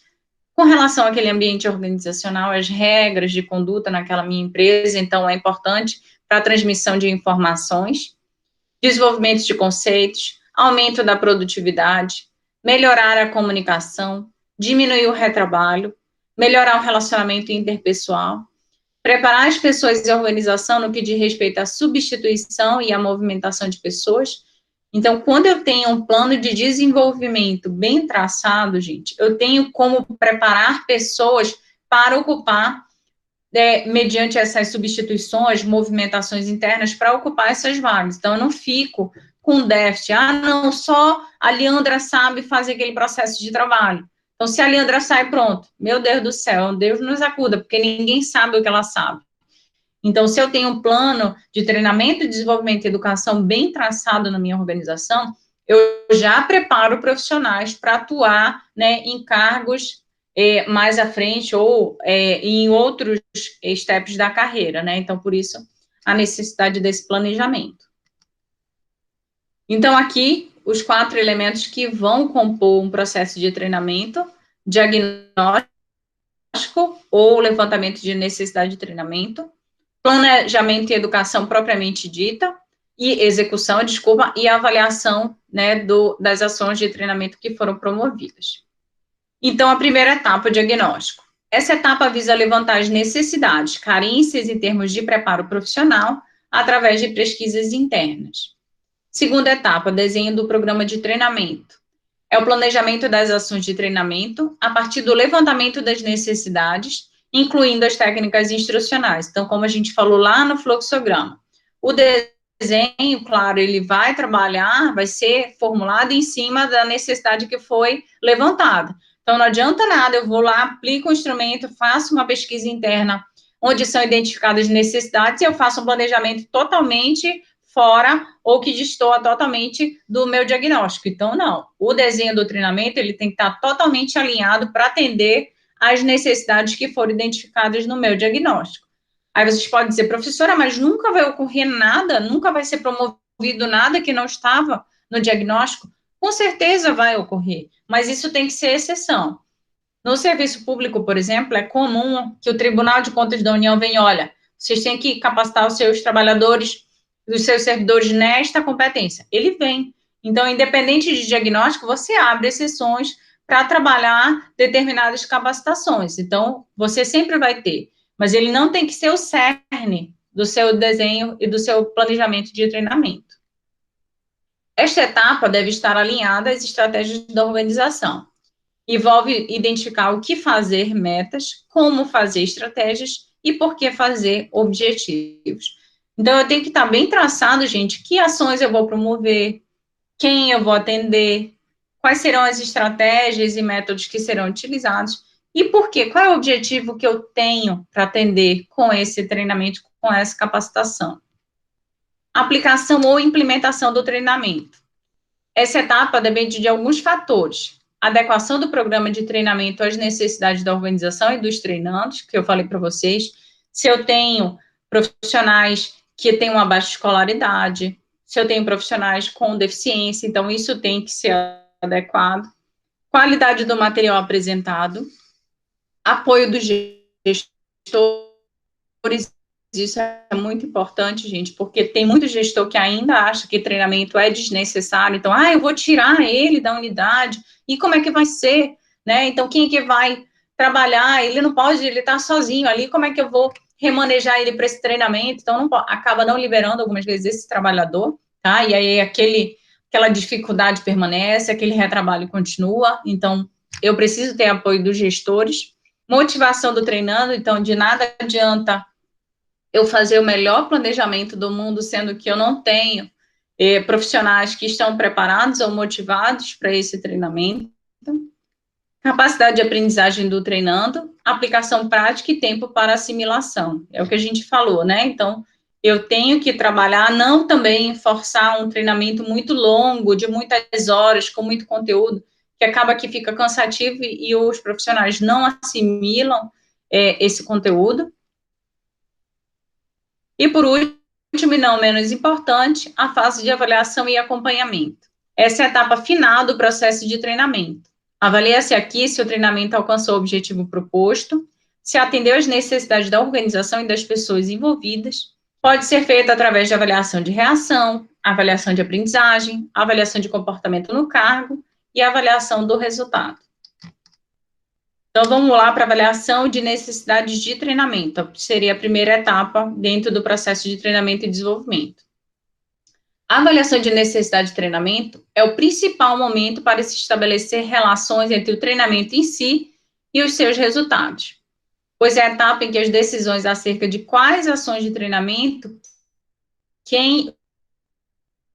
com relação àquele ambiente organizacional, as regras de conduta naquela minha empresa, então é importante para a transmissão de informações, desenvolvimento de conceitos, aumento da produtividade, melhorar a comunicação, diminuir o retrabalho, melhorar o relacionamento interpessoal, preparar as pessoas e a organização no que diz respeito à substituição e à movimentação de pessoas. Então, quando eu tenho um plano de desenvolvimento bem traçado, gente, eu tenho como preparar pessoas para ocupar, mediante essas substituições, movimentações internas, para ocupar essas vagas. Então, eu não fico com déficit. Ah, não, só a Leandra sabe fazer aquele processo de trabalho. Então, se a Leandra sai, pronto. Meu Deus do céu, Deus nos acuda, porque ninguém sabe o que ela sabe. Então, se eu tenho um plano de treinamento, desenvolvimento e educação bem traçado na minha organização, eu já preparo profissionais para atuar, né, em cargos mais à frente ou em outros steps da carreira, né? Então, por isso, a necessidade desse planejamento. Então, aqui, os 4 elementos que vão compor um processo de treinamento: diagnóstico ou levantamento de necessidade de treinamento, planejamento e educação propriamente dita, e execução, e avaliação, né, das ações de treinamento que foram promovidas. Então, a primeira etapa, o diagnóstico. Essa etapa visa levantar as necessidades, carências em termos de preparo profissional, através de pesquisas internas. Segunda etapa, desenho do programa de treinamento. É o planejamento das ações de treinamento a partir do levantamento das necessidades, incluindo as técnicas instrucionais. Então, como a gente falou lá no fluxograma, o desenho, claro, ele vai trabalhar, vai ser formulado em cima da necessidade que foi levantada. Então, não adianta nada, eu vou lá, aplico o instrumento, faço uma pesquisa interna, onde são identificadas necessidades, e eu faço um planejamento totalmente fora, ou que destoa totalmente do meu diagnóstico. Então, não. O desenho do treinamento, ele tem que estar totalmente alinhado para atender as necessidades que foram identificadas no meu diagnóstico. Aí vocês podem dizer, professora, mas nunca vai ocorrer nada, nunca vai ser promovido nada que não estava no diagnóstico? Com certeza vai ocorrer, mas isso tem que ser exceção. No serviço público, por exemplo, é comum que o Tribunal de Contas da União venha, olha, vocês têm que capacitar os seus trabalhadores, os seus servidores nesta competência. Ele vem. Então, independente de diagnóstico, você abre exceções para trabalhar determinadas capacitações. Então, você sempre vai ter, mas ele não tem que ser o cerne do seu desenho e do seu planejamento de treinamento. Esta etapa deve estar alinhada às estratégias da organização. Envolve identificar o que fazer, metas, como fazer estratégias e por que fazer objetivos. Então, eu tenho que estar bem traçado, gente, que ações eu vou promover, quem eu vou atender, quais serão as estratégias e métodos que serão utilizados e por quê, qual é o objetivo que eu tenho para atender com esse treinamento, com essa capacitação. aplicação ou implementação do treinamento. Essa etapa depende de alguns fatores. Adequação do programa de treinamento às necessidades da organização e dos treinandos, que eu falei para vocês. Se eu tenho profissionais que têm uma baixa escolaridade, se eu tenho profissionais com deficiência, então isso tem que ser adequado. Qualidade do material apresentado, apoio dos gestores, isso é muito importante, gente, porque tem muito gestor que ainda acha que treinamento é desnecessário, então, eu vou tirar ele da unidade, e como é que vai ser, né? Então, quem é que vai trabalhar? Ele não pode, ele está sozinho ali, como é que eu vou remanejar ele para esse treinamento? Então, acaba não liberando algumas vezes esse trabalhador, tá? E aí aquela dificuldade permanece, aquele retrabalho continua, então, eu preciso ter apoio dos gestores. Motivação do treinando, então, de nada adianta eu fazer o melhor planejamento do mundo, sendo que eu não tenho profissionais que estão preparados ou motivados para esse treinamento. Capacidade de aprendizagem do treinando, aplicação prática e tempo para assimilação. É o que a gente falou, né? Então, eu tenho que trabalhar, não também forçar um treinamento muito longo, de muitas horas, com muito conteúdo, que acaba que fica cansativo e os profissionais não assimilam esse conteúdo. E, por último, e não menos importante, a fase de avaliação e acompanhamento. Essa é a etapa final do processo de treinamento. Avalia-se aqui se o treinamento alcançou o objetivo proposto, se atendeu às necessidades da organização e das pessoas envolvidas. Pode ser feito através de avaliação de reação, avaliação de aprendizagem, avaliação de comportamento no cargo e avaliação do resultado. Então, vamos lá para a avaliação de necessidades de treinamento, que seria a primeira etapa dentro do processo de treinamento e desenvolvimento. A avaliação de necessidade de treinamento é o principal momento para se estabelecer relações entre o treinamento em si e os seus resultados, pois é a etapa em que as decisões acerca de quais ações de treinamento,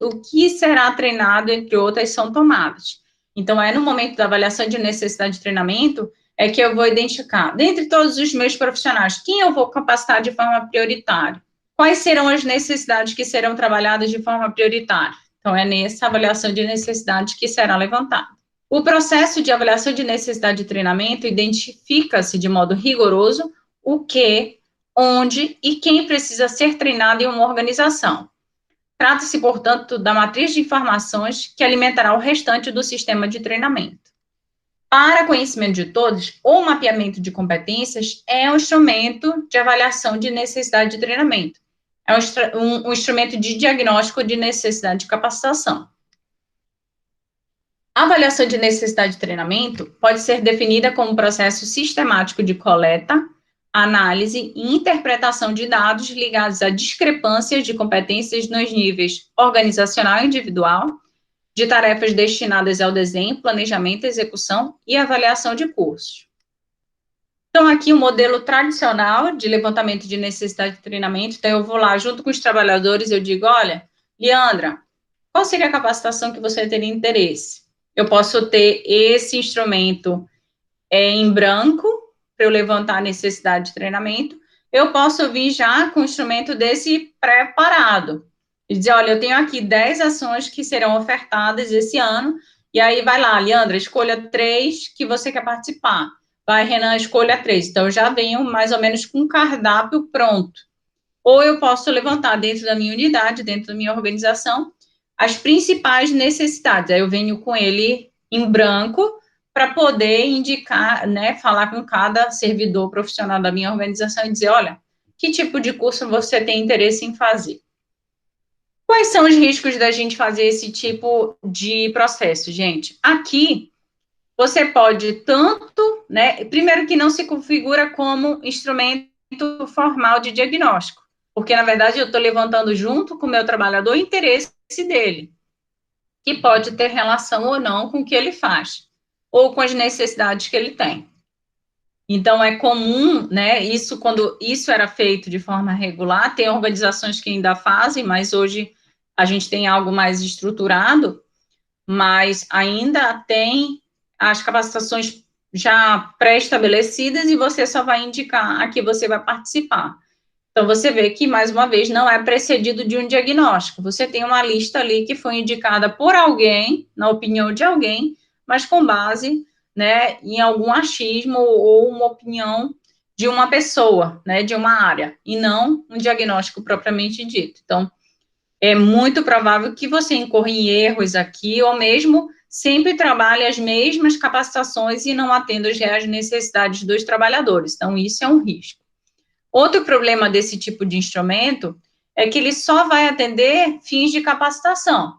o que será treinado, entre outras, são tomadas. Então, é no momento da avaliação de necessidade de treinamento é que eu vou identificar, dentre todos os meus profissionais, quem eu vou capacitar de forma prioritária? Quais serão as necessidades que serão trabalhadas de forma prioritária? Então, é nessa avaliação de necessidade que será levantada. O processo de avaliação de necessidade de treinamento identifica-se de modo rigoroso o que, onde e quem precisa ser treinado em uma organização. Trata-se, portanto, da matriz de informações que alimentará o restante do sistema de treinamento. Para conhecimento de todos, o mapeamento de competências é um instrumento de avaliação de necessidade de treinamento. É um instrumento de diagnóstico de necessidade de capacitação. A avaliação de necessidade de treinamento pode ser definida como um processo sistemático de coleta, análise e interpretação de dados ligados a discrepâncias de competências nos níveis organizacional e individual, de tarefas destinadas ao desenho, planejamento, execução e avaliação de cursos. Então, aqui o modelo tradicional de levantamento de necessidade de treinamento, então eu vou lá junto com os trabalhadores, eu digo, olha, Leandra, qual seria a capacitação que você teria interesse? Eu posso ter esse instrumento em branco, para eu levantar a necessidade de treinamento, eu posso vir já com o instrumento desse preparado, e dizer, olha, eu tenho aqui 10 ações que serão ofertadas esse ano, e aí vai lá, Leandra, escolha 3 que você quer participar. Vai, Renan, escolha 3. Então, eu já venho mais ou menos com um cardápio pronto. Ou eu posso levantar dentro da minha unidade, dentro da minha organização, as principais necessidades. Aí eu venho com ele em branco, para poder indicar, né, falar com cada servidor profissional da minha organização e dizer, olha, que tipo de curso você tem interesse em fazer? Quais são os riscos da gente fazer esse tipo de processo, gente? Aqui, você pode tanto, né, primeiro que não se configura como instrumento formal de diagnóstico, porque, na verdade, eu estou levantando junto com o meu trabalhador o interesse dele, que pode ter relação ou não com o que ele faz, ou com as necessidades que ele tem. Então, é comum, né, isso, quando isso era feito de forma regular, tem organizações que ainda fazem, mas hoje a gente tem algo mais estruturado, mas ainda tem as capacitações já pré-estabelecidas e você só vai indicar a que você vai participar. Então, você vê que, mais uma vez, não é precedido de um diagnóstico. Você tem uma lista ali que foi indicada por alguém, na opinião de alguém, mas com base, né, em algum achismo ou uma opinião de uma pessoa, né, de uma área, e não um diagnóstico propriamente dito. Então, é muito provável que você incorra em erros aqui, ou mesmo sempre trabalhe as mesmas capacitações e não atenda as reais necessidades dos trabalhadores. Então, isso é um risco. Outro problema desse tipo de instrumento é que ele só vai atender fins de capacitação.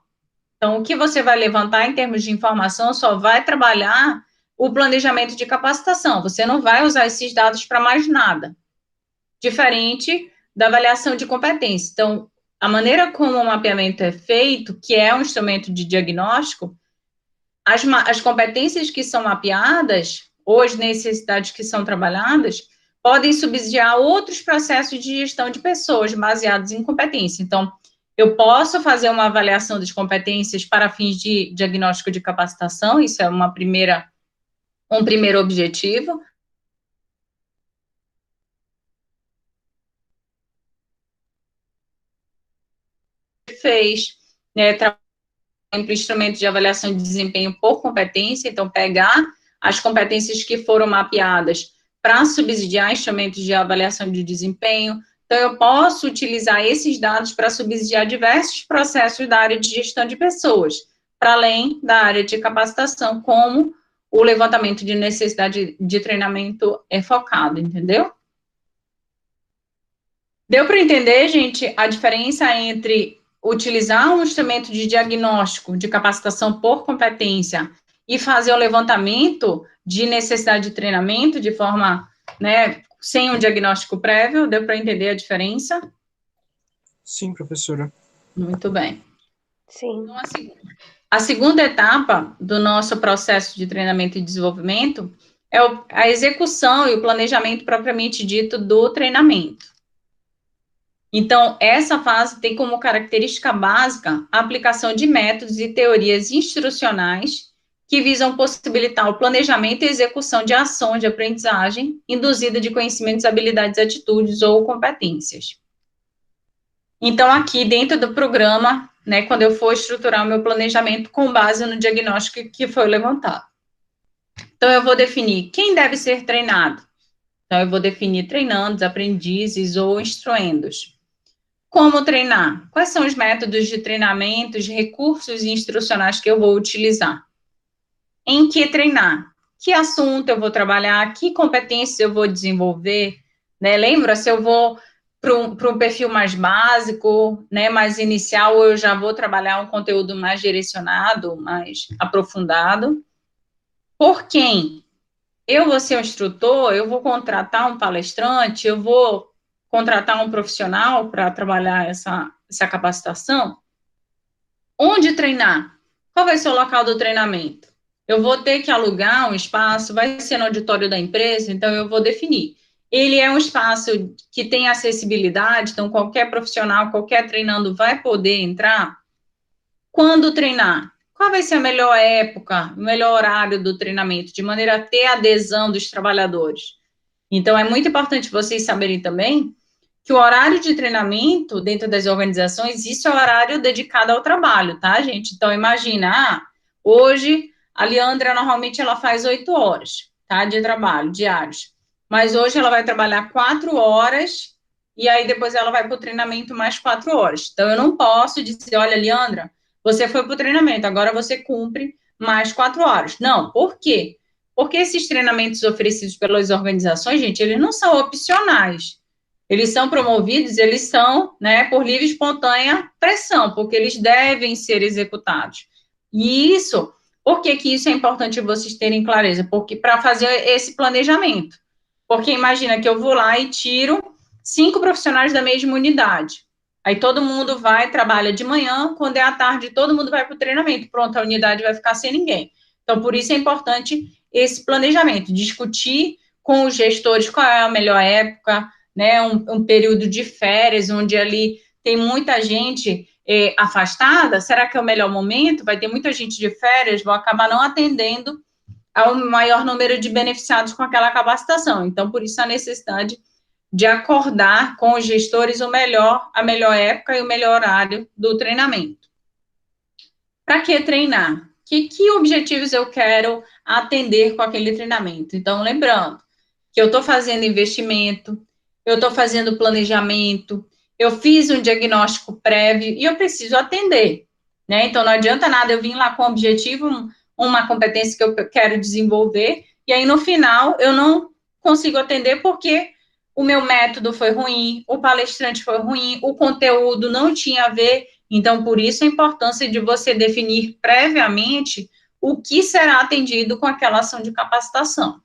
Então, o que você vai levantar em termos de informação só vai trabalhar o planejamento de capacitação. Você não vai usar esses dados para mais nada. Diferente da avaliação de competência. Então, a maneira como o mapeamento é feito, que é um instrumento de diagnóstico, as competências que são mapeadas, ou as necessidades que são trabalhadas, podem subsidiar outros processos de gestão de pessoas baseados em competência. Então, eu posso fazer uma avaliação das competências para fins de diagnóstico de capacitação, isso é um primeiro objetivo. Fez, né, instrumento de avaliação de desempenho por competência, então pegar as competências que foram mapeadas para subsidiar instrumentos de avaliação de desempenho. Então, eu posso utilizar esses dados para subsidiar diversos processos da área de gestão de pessoas, para além da área de capacitação, como o levantamento de necessidade de treinamento é focado, entendeu? Deu para entender, gente, a diferença entre utilizar um instrumento de diagnóstico de capacitação por competência e fazer o levantamento de necessidade de treinamento de forma, né, sem um diagnóstico prévio? Deu para entender a diferença? Sim, professora. Muito bem. Sim. Então, a segunda etapa do nosso processo de treinamento e desenvolvimento é a execução e o planejamento propriamente dito do treinamento. Então, essa fase tem como característica básica a aplicação de métodos e teorias instrucionais que visam possibilitar o planejamento e execução de ações de aprendizagem induzida de conhecimentos, habilidades, atitudes ou competências. Então, aqui dentro do programa, né, quando eu for estruturar o meu planejamento com base no diagnóstico que foi levantado. Então, eu vou definir quem deve ser treinado. Então, eu vou definir treinandos, aprendizes ou instruendos. Como treinar? Quais são os métodos de treinamento, os recursos instrucionais que eu vou utilizar? Em que treinar? Que assunto eu vou trabalhar? Que competências eu vou desenvolver? Né? Lembra, se eu vou para um perfil mais básico, né, mais inicial, ou eu já vou trabalhar um conteúdo mais direcionado, mais aprofundado? Por quem? Eu vou ser um instrutor, eu vou contratar um palestrante, eu vou contratar um profissional para trabalhar essa capacitação? Onde treinar? Qual vai ser o local do treinamento? Eu vou ter que alugar um espaço, vai ser no auditório da empresa, então eu vou definir. Ele é um espaço que tem acessibilidade, então qualquer profissional, qualquer treinando vai poder entrar? Quando treinar? Qual vai ser a melhor época, o melhor horário do treinamento, de maneira a ter adesão dos trabalhadores? Então, é muito importante vocês saberem também que o horário de treinamento dentro das organizações, isso é o horário dedicado ao trabalho, tá, gente? Então, imagina, hoje a Leandra, normalmente, ela faz 8 horas, tá, de trabalho, diários. Mas hoje ela vai trabalhar 4 horas e aí depois ela vai para o treinamento mais 4 horas. Então, eu não posso dizer, olha, Leandra, você foi para o treinamento, agora você cumpre mais 4 horas. Não, por quê? Porque esses treinamentos oferecidos pelas organizações, gente, eles não são opcionais. Eles são promovidos, eles são, né, por livre e espontânea pressão, porque eles devem ser executados. E isso, por que isso é importante vocês terem clareza? Porque para fazer esse planejamento. Porque imagina que eu vou lá e tiro 5 profissionais da mesma unidade. Aí todo mundo vai, trabalha de manhã, quando é à tarde, todo mundo vai para o treinamento. Pronto, a unidade vai ficar sem ninguém. Então, por isso é importante esse planejamento, discutir com os gestores qual é a melhor época, né, um período de férias, onde ali tem muita gente afastada, será que é o melhor momento? Vai ter muita gente de férias, vou acabar não atendendo ao maior número de beneficiados com aquela capacitação. Então, por isso a necessidade de acordar com os gestores a melhor época e o melhor horário do treinamento. Para que treinar? Que objetivos eu quero atender com aquele treinamento? Então, lembrando que eu estou fazendo investimento, eu estou fazendo planejamento, eu fiz um diagnóstico prévio e eu preciso atender, né? Então, não adianta nada eu vir lá com o objetivo, uma competência que eu quero desenvolver, e aí, no final, eu não consigo atender porque o meu método foi ruim, o palestrante foi ruim, o conteúdo não tinha a ver. Então, por isso a importância de você definir previamente o que será atendido com aquela ação de capacitação.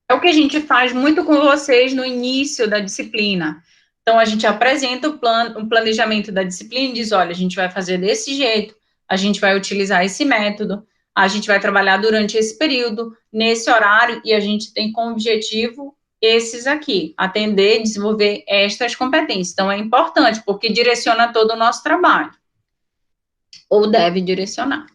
É o que a gente faz muito com vocês no início da disciplina. Então, a gente apresenta o planejamento da disciplina e diz, olha, a gente vai fazer desse jeito, a gente vai utilizar esse método, a gente vai trabalhar durante esse período, nesse horário, e a gente tem como objetivo esses aqui, atender e desenvolver estas competências. Então, é importante, porque direciona todo o nosso trabalho. Ou deve direcionar.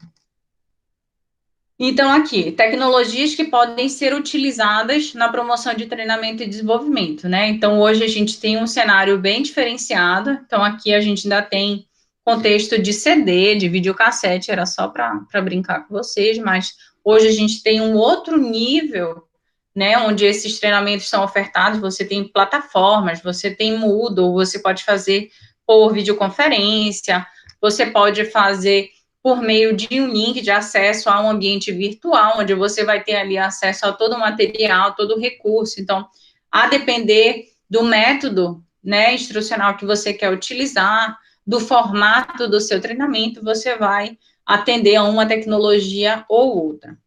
Então, aqui, tecnologias que podem ser utilizadas na promoção de treinamento e desenvolvimento, né? Então, hoje a gente tem um cenário bem diferenciado. Então, aqui a gente ainda tem contexto de CD, de videocassete, era só para brincar com vocês, mas hoje a gente tem um outro nível, né, onde esses treinamentos são ofertados. Você tem plataformas, você tem Moodle, você pode fazer por videoconferência, você pode fazer por meio de um link de acesso a um ambiente virtual, onde você vai ter ali acesso a todo o material, todo o recurso. Então, a depender do método, né, instrucional que você quer utilizar, do formato do seu treinamento, você vai atender a uma tecnologia ou outra.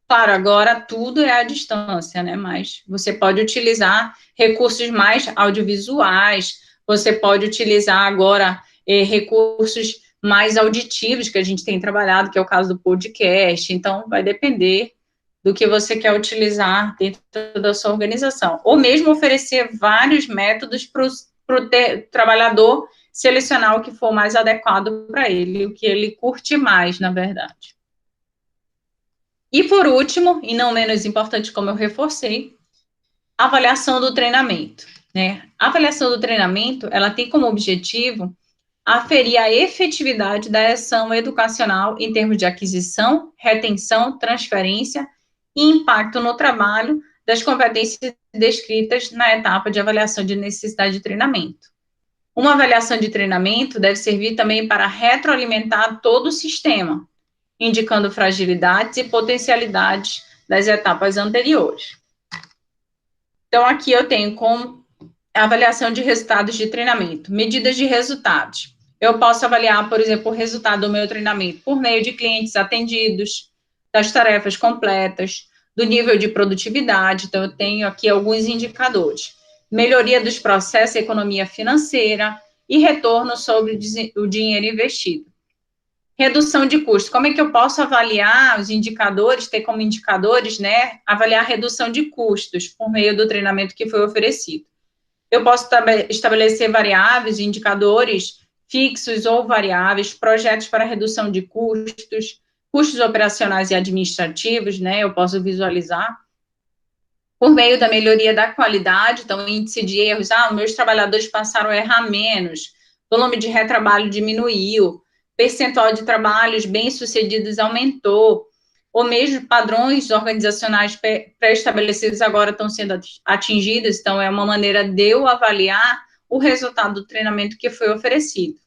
Claro, agora tudo é à distância, né? Mas você pode utilizar recursos mais audiovisuais, você pode utilizar agora recursos mais auditivos que a gente tem trabalhado, que é o caso do podcast. Então, vai depender do que você quer utilizar dentro da sua organização. Ou mesmo oferecer vários métodos para o trabalhador selecionar o que for mais adequado para ele, o que ele curte mais, na verdade. E por último, e não menos importante, como eu reforcei, a avaliação do treinamento, né? A avaliação do treinamento, ela tem como objetivo aferir a efetividade da ação educacional em termos de aquisição, retenção, transferência e impacto no trabalho das competências descritas na etapa de avaliação de necessidade de treinamento. Uma avaliação de treinamento deve servir também para retroalimentar todo o sistema, indicando fragilidades e potencialidades das etapas anteriores. Então, aqui eu tenho como avaliação de resultados de treinamento, medidas de resultados. Eu posso avaliar, por exemplo, o resultado do meu treinamento por meio de clientes atendidos, das tarefas completas, do nível de produtividade. Então, eu tenho aqui alguns indicadores. Melhoria dos processos, economia financeira e retorno sobre o dinheiro investido. Redução de custos. Como é que eu posso avaliar os indicadores, ter como indicadores, né, avaliar a redução de custos por meio do treinamento que foi oferecido? Eu posso estabelecer variáveis, indicadores fixos ou variáveis, projetos para redução de custos, custos operacionais e administrativos, né, eu posso visualizar. Por meio da melhoria da qualidade, então, índice de erros, meus trabalhadores passaram a errar menos, volume de retrabalho diminuiu, percentual de trabalhos bem-sucedidos aumentou, ou mesmo padrões organizacionais pré-estabelecidos agora estão sendo atingidos. Então, é uma maneira de eu avaliar o resultado do treinamento que foi oferecido.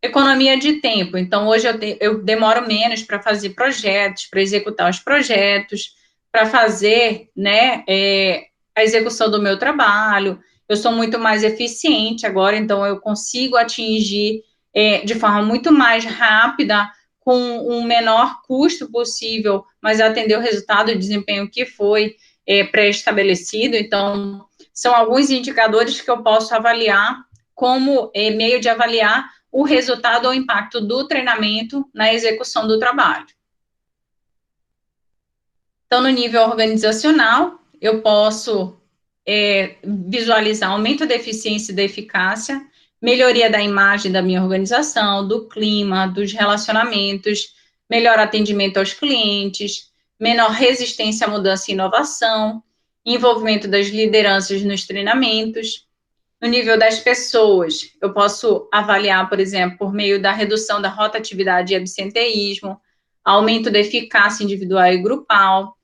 Economia de tempo. Então, hoje eu demoro menos para fazer projetos, para executar os projetos, para fazer, né, a execução do meu trabalho. Eu sou muito mais eficiente agora, então eu consigo atingir de forma muito mais rápida, com um menor custo possível, mas atender o resultado e desempenho que foi pré-estabelecido. Então, são alguns indicadores que eu posso avaliar como meio de avaliar o resultado ou impacto do treinamento na execução do trabalho. Então, no nível organizacional, eu posso visualizar aumento da eficiência e da eficácia, melhoria da imagem da minha organização, do clima, dos relacionamentos, melhor atendimento aos clientes, menor resistência à mudança e inovação, envolvimento das lideranças nos treinamentos. No nível das pessoas, eu posso avaliar, por exemplo, por meio da redução da rotatividade e absenteísmo, aumento da eficácia individual e grupal,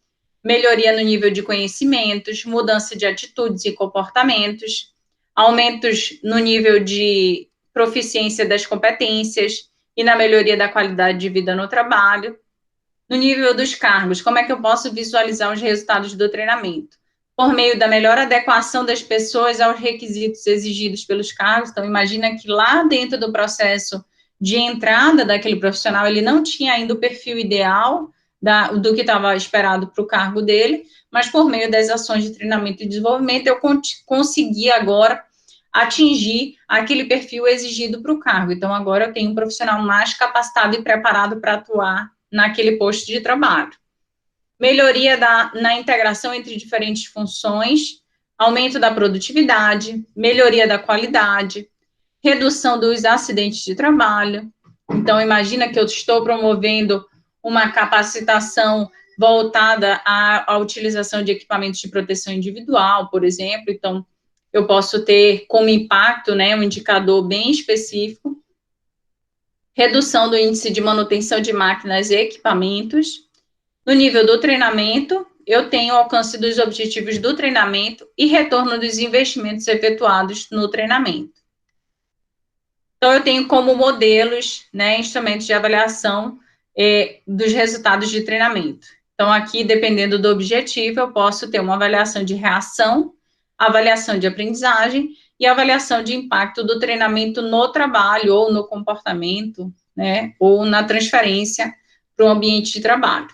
melhoria no nível de conhecimentos, mudança de atitudes e comportamentos, aumentos no nível de proficiência das competências e na melhoria da qualidade de vida no trabalho. No nível dos cargos, como é que eu posso visualizar os resultados do treinamento? Por meio da melhor adequação das pessoas aos requisitos exigidos pelos cargos. Então, imagina que lá dentro do processo de entrada daquele profissional, ele não tinha ainda o perfil ideal do que estava esperado para o cargo dele, mas por meio das ações de treinamento e desenvolvimento, eu consegui agora atingir aquele perfil exigido para o cargo. Então, agora eu tenho um profissional mais capacitado e preparado para atuar naquele posto de trabalho. Melhoria na integração entre diferentes funções, aumento da produtividade, melhoria da qualidade, redução dos acidentes de trabalho. Então, imagina que eu estou promovendo uma capacitação voltada à utilização de equipamentos de proteção individual, por exemplo. Então, eu posso ter como impacto, né, um indicador bem específico. Redução do índice de manutenção de máquinas e equipamentos. No nível do treinamento, eu tenho alcance dos objetivos do treinamento e retorno dos investimentos efetuados no treinamento. Então, eu tenho como modelos, né, instrumentos de avaliação dos resultados de treinamento. Então, aqui, dependendo do objetivo, eu posso ter uma avaliação de reação, avaliação de aprendizagem e avaliação de impacto do treinamento no trabalho ou no comportamento, né, ou na transferência para o ambiente de trabalho.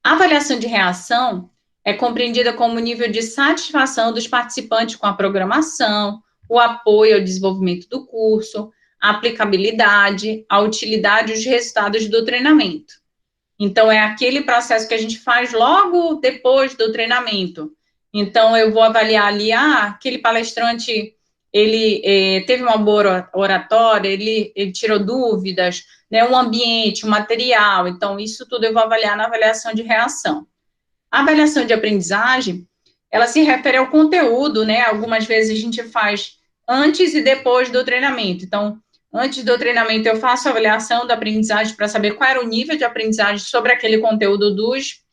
A avaliação de reação é compreendida como o nível de satisfação dos participantes com a programação, o apoio ao desenvolvimento do curso, a aplicabilidade, a utilidade e os resultados do treinamento. Então, é aquele processo que a gente faz logo depois do treinamento. Então, eu vou avaliar ali, aquele palestrante, ele teve uma boa oratória, ele tirou dúvidas, né, um ambiente, um material. Então, isso tudo eu vou avaliar na avaliação de reação. A avaliação de aprendizagem, ela se refere ao conteúdo, né? Algumas vezes a gente faz antes e depois do treinamento. Então, antes do treinamento, eu faço a avaliação da aprendizagem para saber qual era o nível de aprendizagem sobre aquele conteúdo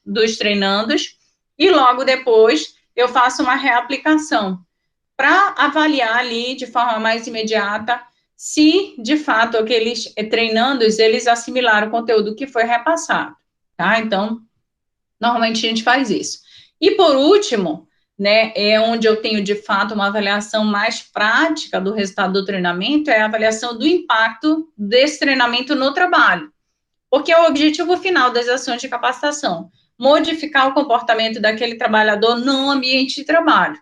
dos treinandos, e logo depois eu faço uma reaplicação para avaliar ali de forma mais imediata se, de fato, aqueles treinandos, eles assimilaram o conteúdo que foi repassado, tá? Então, normalmente a gente faz isso. E, por último, né, é onde eu tenho, de fato, uma avaliação mais prática do resultado do treinamento, é a avaliação do impacto desse treinamento no trabalho. Porque é o objetivo final das ações de capacitação, modificar o comportamento daquele trabalhador no ambiente de trabalho.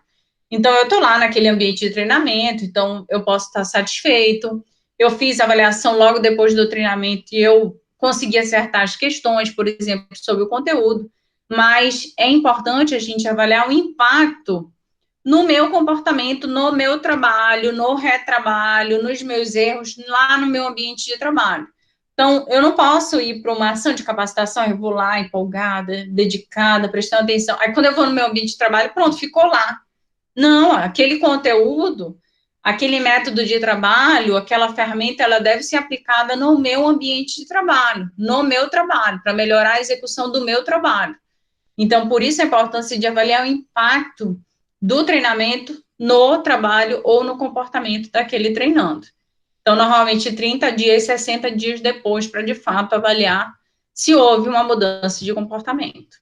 Então, eu estou lá naquele ambiente de treinamento, então eu posso estar satisfeito. Eu fiz a avaliação logo depois do treinamento e eu consegui acertar as questões, por exemplo, sobre o conteúdo, mas é importante a gente avaliar o impacto no meu comportamento, no meu trabalho, no retrabalho, nos meus erros, lá no meu ambiente de trabalho. Então, eu não posso ir para uma ação de capacitação, eu vou lá empolgada, dedicada, prestando atenção. Aí, quando eu vou no meu ambiente de trabalho, pronto, ficou lá. Não, aquele conteúdo, aquele método de trabalho, aquela ferramenta, ela deve ser aplicada no meu ambiente de trabalho, no meu trabalho, para melhorar a execução do meu trabalho. Então, por isso a importância de avaliar o impacto do treinamento no trabalho ou no comportamento daquele treinando. Então, normalmente 30 dias, 60 dias depois, para de fato avaliar se houve uma mudança de comportamento.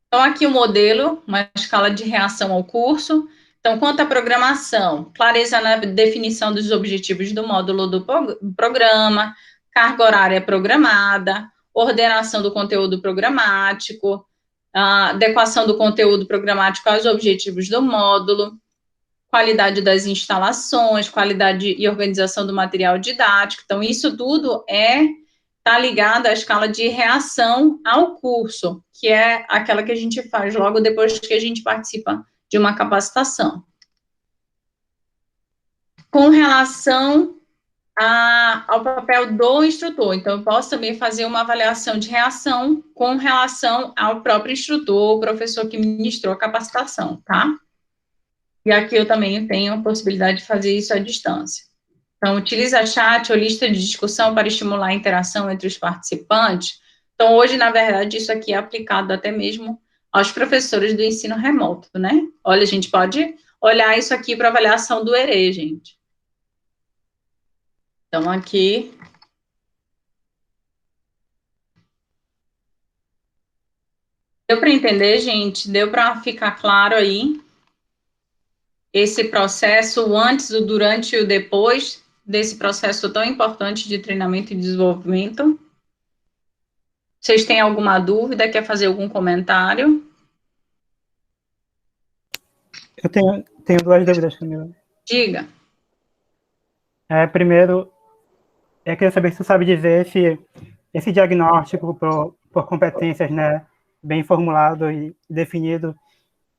Então, aqui o modelo, uma escala de reação ao curso. Então, quanto à programação, clareza na definição dos objetivos do módulo do programa, carga horária programada, ordenação do conteúdo programático, adequação do conteúdo programático aos objetivos do módulo, qualidade das instalações, qualidade e organização do material didático. Então, isso tudo está ligado à escala de reação ao curso, que é aquela que a gente faz logo depois que a gente participa de uma capacitação. Com relação ao papel do instrutor. Então, eu posso também fazer uma avaliação de reação com relação ao próprio instrutor, o professor que ministrou a capacitação, tá? E aqui eu também tenho a possibilidade de fazer isso à distância. Então, utiliza chat ou lista de discussão para estimular a interação entre os participantes. Então, hoje, na verdade, isso aqui é aplicado até mesmo aos professores do ensino remoto, né? Olha, a gente pode olhar isso aqui para avaliação do ERE, gente. Então, aqui... Deu para entender, gente? Deu para ficar claro aí? Esse processo, o antes, o durante e o depois desse processo tão importante de treinamento e desenvolvimento. Vocês têm alguma dúvida? Quer fazer algum comentário? Eu tenho duas dúvidas, Camila. Diga. Primeiro, eu queria saber se você sabe dizer se esse diagnóstico por competências, né, bem formulado e definido,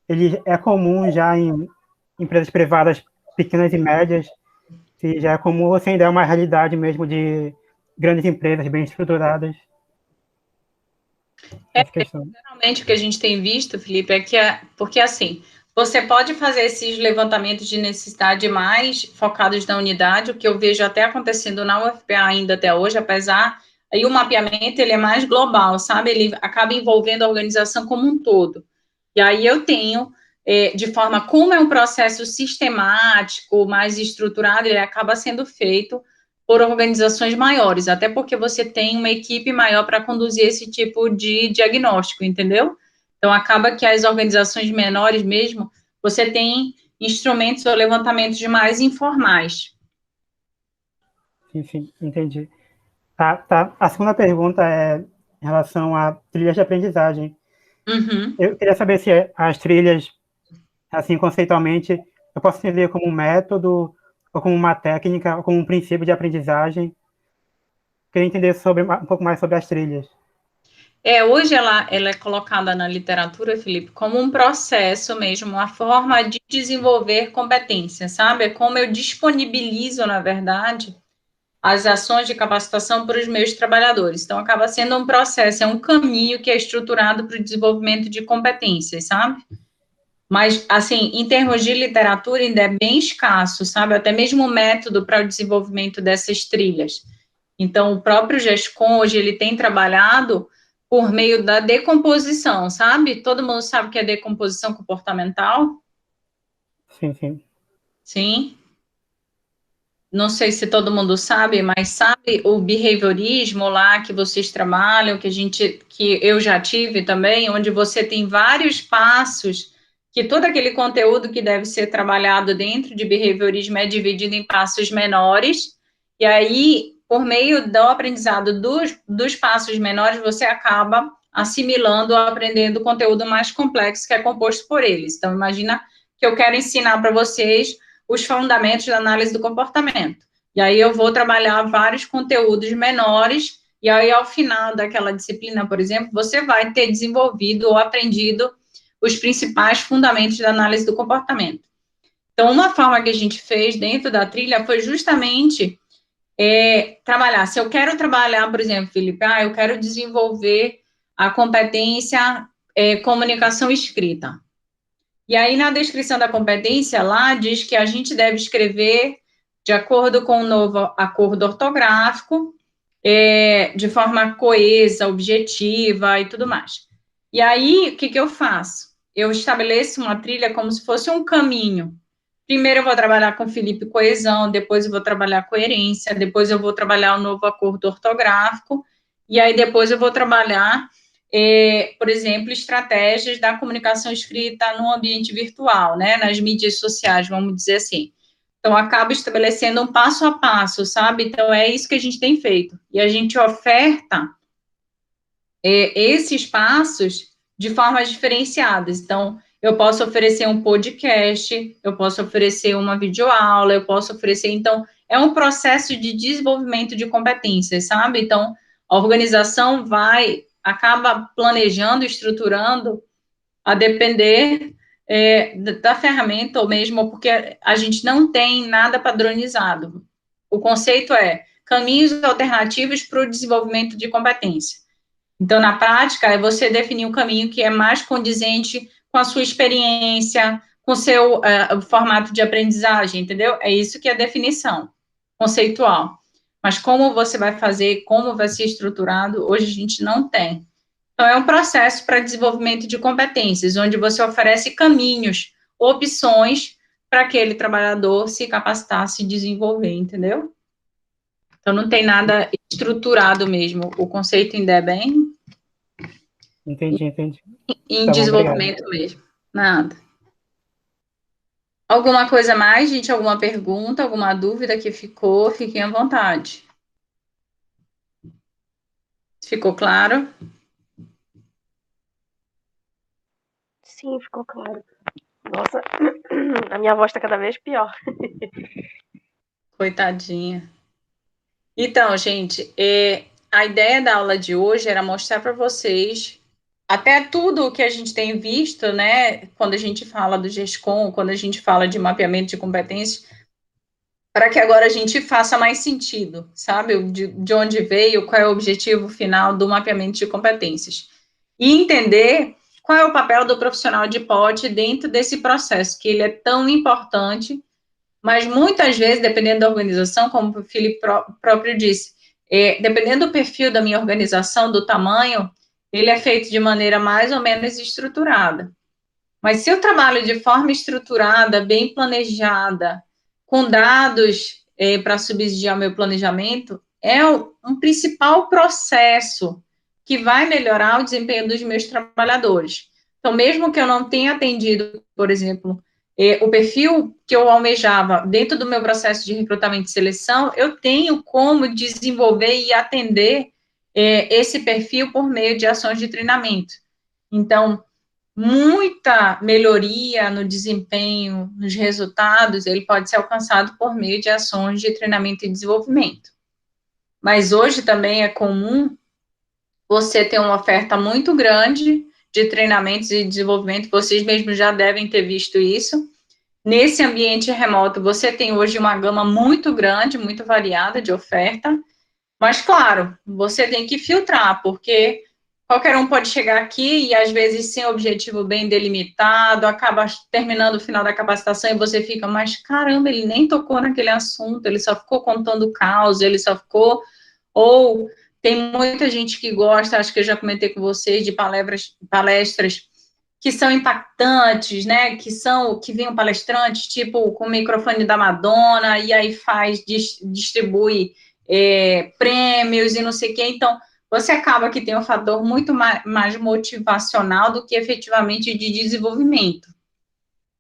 ele é comum já em empresas privadas pequenas e médias, se já é comum ou se ainda é uma realidade mesmo de grandes empresas bem estruturadas. Geralmente o que a gente tem visto, Felipe, é que porque assim, você pode fazer esses levantamentos de necessidade mais focados na unidade, o que eu vejo até acontecendo na UFPA ainda até hoje, apesar, aí o mapeamento ele é mais global, sabe? Ele acaba envolvendo a organização como um todo. E aí eu tenho, de forma como é um processo sistemático, mais estruturado, ele acaba sendo feito por organizações maiores, até porque você tem uma equipe maior para conduzir esse tipo de diagnóstico, entendeu? Então, acaba que as organizações menores mesmo, você tem instrumentos ou levantamentos mais informais. Sim, entendi. Tá. A segunda pergunta é em relação a trilhas de aprendizagem. Uhum. Eu queria saber se as trilhas, assim, conceitualmente, eu posso entender como um método, ou como uma técnica, ou como um princípio de aprendizagem. Queria entender um pouco mais sobre as trilhas. Hoje ela é colocada na literatura, Felipe, como um processo mesmo, uma forma de desenvolver competências, sabe? É como eu disponibilizo, na verdade, as ações de capacitação para os meus trabalhadores. Então, acaba sendo um processo, é um caminho que é estruturado para o desenvolvimento de competências, sabe? Mas, assim, em termos de literatura, ainda é bem escasso, sabe? Até mesmo o método para o desenvolvimento dessas trilhas. Então, o próprio GESCOM, hoje, ele tem trabalhado por meio da decomposição, sabe? Todo mundo sabe o que é decomposição comportamental? Sim. Sim. Não sei se todo mundo sabe, mas sabe o behaviorismo lá que vocês trabalham, que eu já tive também, onde você tem vários passos, que todo aquele conteúdo que deve ser trabalhado dentro de behaviorismo é dividido em passos menores, e aí, por meio do aprendizado dos passos menores, você acaba assimilando ou aprendendo o conteúdo mais complexo que é composto por eles. Então, imagina que eu quero ensinar para vocês os fundamentos da análise do comportamento. E aí eu vou trabalhar vários conteúdos menores, e aí ao final daquela disciplina, por exemplo, você vai ter desenvolvido ou aprendido os principais fundamentos da análise do comportamento. Então, uma forma que a gente fez dentro da trilha foi justamente trabalhar. Se eu quero trabalhar, por exemplo, Felipe, eu quero desenvolver a competência comunicação escrita. E aí, na descrição da competência, lá diz que a gente deve escrever de acordo com o novo acordo ortográfico, de forma coesa, objetiva e tudo mais. E aí, o que eu faço? Eu estabeleço uma trilha como se fosse um caminho. Primeiro eu vou trabalhar com Felipe coesão, depois eu vou trabalhar coerência, depois eu vou trabalhar o novo acordo ortográfico, e aí depois eu vou trabalhar... por exemplo, estratégias da comunicação escrita no ambiente virtual, né, nas mídias sociais, vamos dizer assim. Então, acaba estabelecendo um passo a passo, sabe? Então, é isso que a gente tem feito. E a gente oferta esses passos de formas diferenciadas. Então, eu posso oferecer um podcast, eu posso oferecer uma videoaula, eu posso oferecer... Então, é um processo de desenvolvimento de competências, sabe? Então, a organização acaba planejando, estruturando, a depender da ferramenta, ou mesmo porque a gente não tem nada padronizado. O conceito é caminhos alternativos para o desenvolvimento de competência. Então, na prática, é você definir um caminho que é mais condizente com a sua experiência, com o seu formato de aprendizagem, entendeu? É isso que é a definição conceitual. Mas como você vai fazer, como vai ser estruturado, hoje a gente não tem. Então, é um processo para desenvolvimento de competências, onde você oferece caminhos, opções para aquele trabalhador se capacitar, se desenvolver, entendeu? Então, não tem nada estruturado mesmo. O conceito ainda é bem Entendi. em Tá bom, desenvolvimento mesmo. Nada. Alguma coisa mais, gente? Alguma pergunta, alguma dúvida que ficou? Fiquem à vontade. Ficou claro? Sim, ficou claro. Nossa, a minha voz tá cada vez pior. Coitadinha. Então, gente, a ideia da aula de hoje era mostrar para vocês até tudo o que a gente tem visto, né, quando a gente fala do GESCOM, quando a gente fala de mapeamento de competências, para que agora a gente faça mais sentido, sabe, de onde veio, qual é o objetivo final do mapeamento de competências. E entender qual é o papel do profissional de POT dentro desse processo, que ele é tão importante, mas muitas vezes, dependendo da organização, como o Felipe próprio disse, dependendo do perfil da minha organização, do tamanho, ele é feito de maneira mais ou menos estruturada. Mas se eu trabalho de forma estruturada, bem planejada, com dados para subsidiar meu planejamento, é um principal processo que vai melhorar o desempenho dos meus trabalhadores. Então, mesmo que eu não tenha atendido, por exemplo, o perfil que eu almejava dentro do meu processo de recrutamento e seleção, eu tenho como desenvolver e atender esse perfil por meio de ações de treinamento. Então, muita melhoria no desempenho, nos resultados, ele pode ser alcançado por meio de ações de treinamento e desenvolvimento. Mas hoje também é comum você ter uma oferta muito grande de treinamentos e desenvolvimento, vocês mesmos já devem ter visto isso. Nesse ambiente remoto, você tem hoje uma gama muito grande, muito variada de oferta, mas, claro, você tem que filtrar, porque qualquer um pode chegar aqui e, às vezes, sem objetivo bem delimitado, acaba terminando o final da capacitação e você fica, mas, caramba, ele nem tocou naquele assunto, ele só ficou contando caos, ele só ficou... Ou tem muita gente que gosta, acho que eu já comentei com vocês, de palestras que são impactantes, né, que vem um palestrante, tipo, com o microfone da Madonna, e aí distribui prêmios e não sei o quê, então, você acaba que tem um fator muito mais motivacional do que efetivamente de desenvolvimento.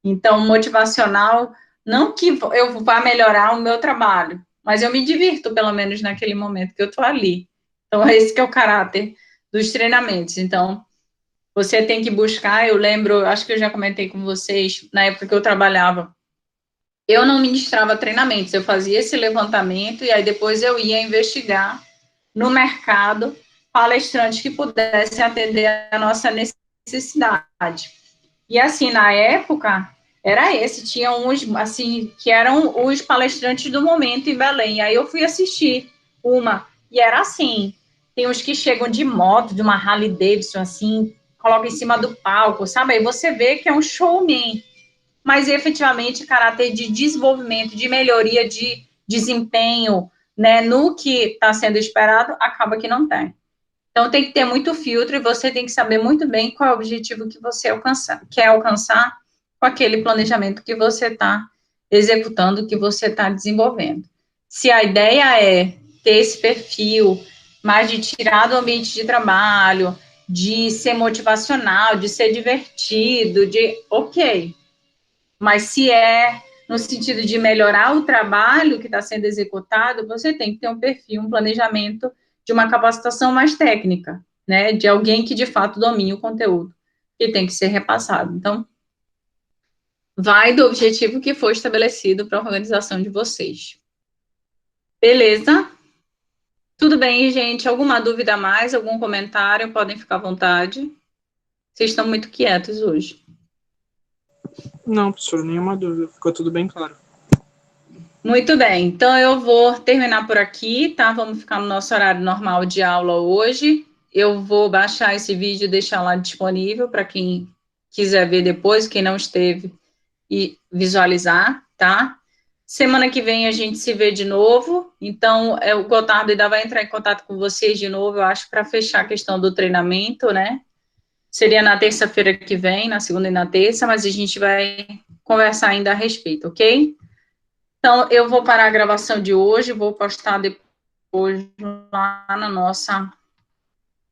Então, motivacional, não que eu vá melhorar o meu trabalho, mas eu me divirto, pelo menos naquele momento que eu estou ali. Então, esse que é o caráter dos treinamentos. Então, você tem que buscar, eu lembro, acho que eu já comentei com vocês, na época que eu trabalhava, eu não ministrava treinamentos, eu fazia esse levantamento e aí depois eu ia investigar no mercado palestrantes que pudessem atender a nossa necessidade. E assim, na época, tinha uns, assim, que eram os palestrantes do momento em Belém, aí eu fui assistir uma, e era assim, tem uns que chegam de moto, de uma Harley Davidson, assim, coloca em cima do palco, sabe? Aí você vê que é um showman, mas efetivamente caráter de desenvolvimento, de melhoria de desempenho, né, no que está sendo esperado, acaba que não tem. Então tem que ter muito filtro e você tem que saber muito bem qual é o objetivo que você quer alcançar com aquele planejamento que você está executando, que você está desenvolvendo. Se a ideia é ter esse perfil mais de tirar do ambiente de trabalho, de ser motivacional, de ser divertido, ok. Mas se é no sentido de melhorar o trabalho que está sendo executado, você tem que ter um perfil, um planejamento de uma capacitação mais técnica, né? De alguém que de fato domine o conteúdo que tem que ser repassado. Então, vai do objetivo que foi estabelecido para a organização de vocês. Beleza? Tudo bem, gente? Alguma dúvida a mais? Algum comentário? Podem ficar à vontade. Vocês estão muito quietos hoje. Não, professor, nenhuma dúvida. Ficou tudo bem claro. Muito bem, então eu vou terminar por aqui, tá? Vamos ficar no nosso horário normal de aula hoje. Eu vou baixar esse vídeo e deixar lá disponível para quem quiser ver depois, quem não esteve, e visualizar, tá? Semana que vem a gente se vê de novo, então o Gotardo ainda vai entrar em contato com vocês de novo, eu acho, para fechar a questão do treinamento, né? Seria na terça-feira que vem, na segunda e na terça, mas a gente vai conversar ainda a respeito, ok? Então, eu vou parar a gravação de hoje, vou postar depois lá na nossa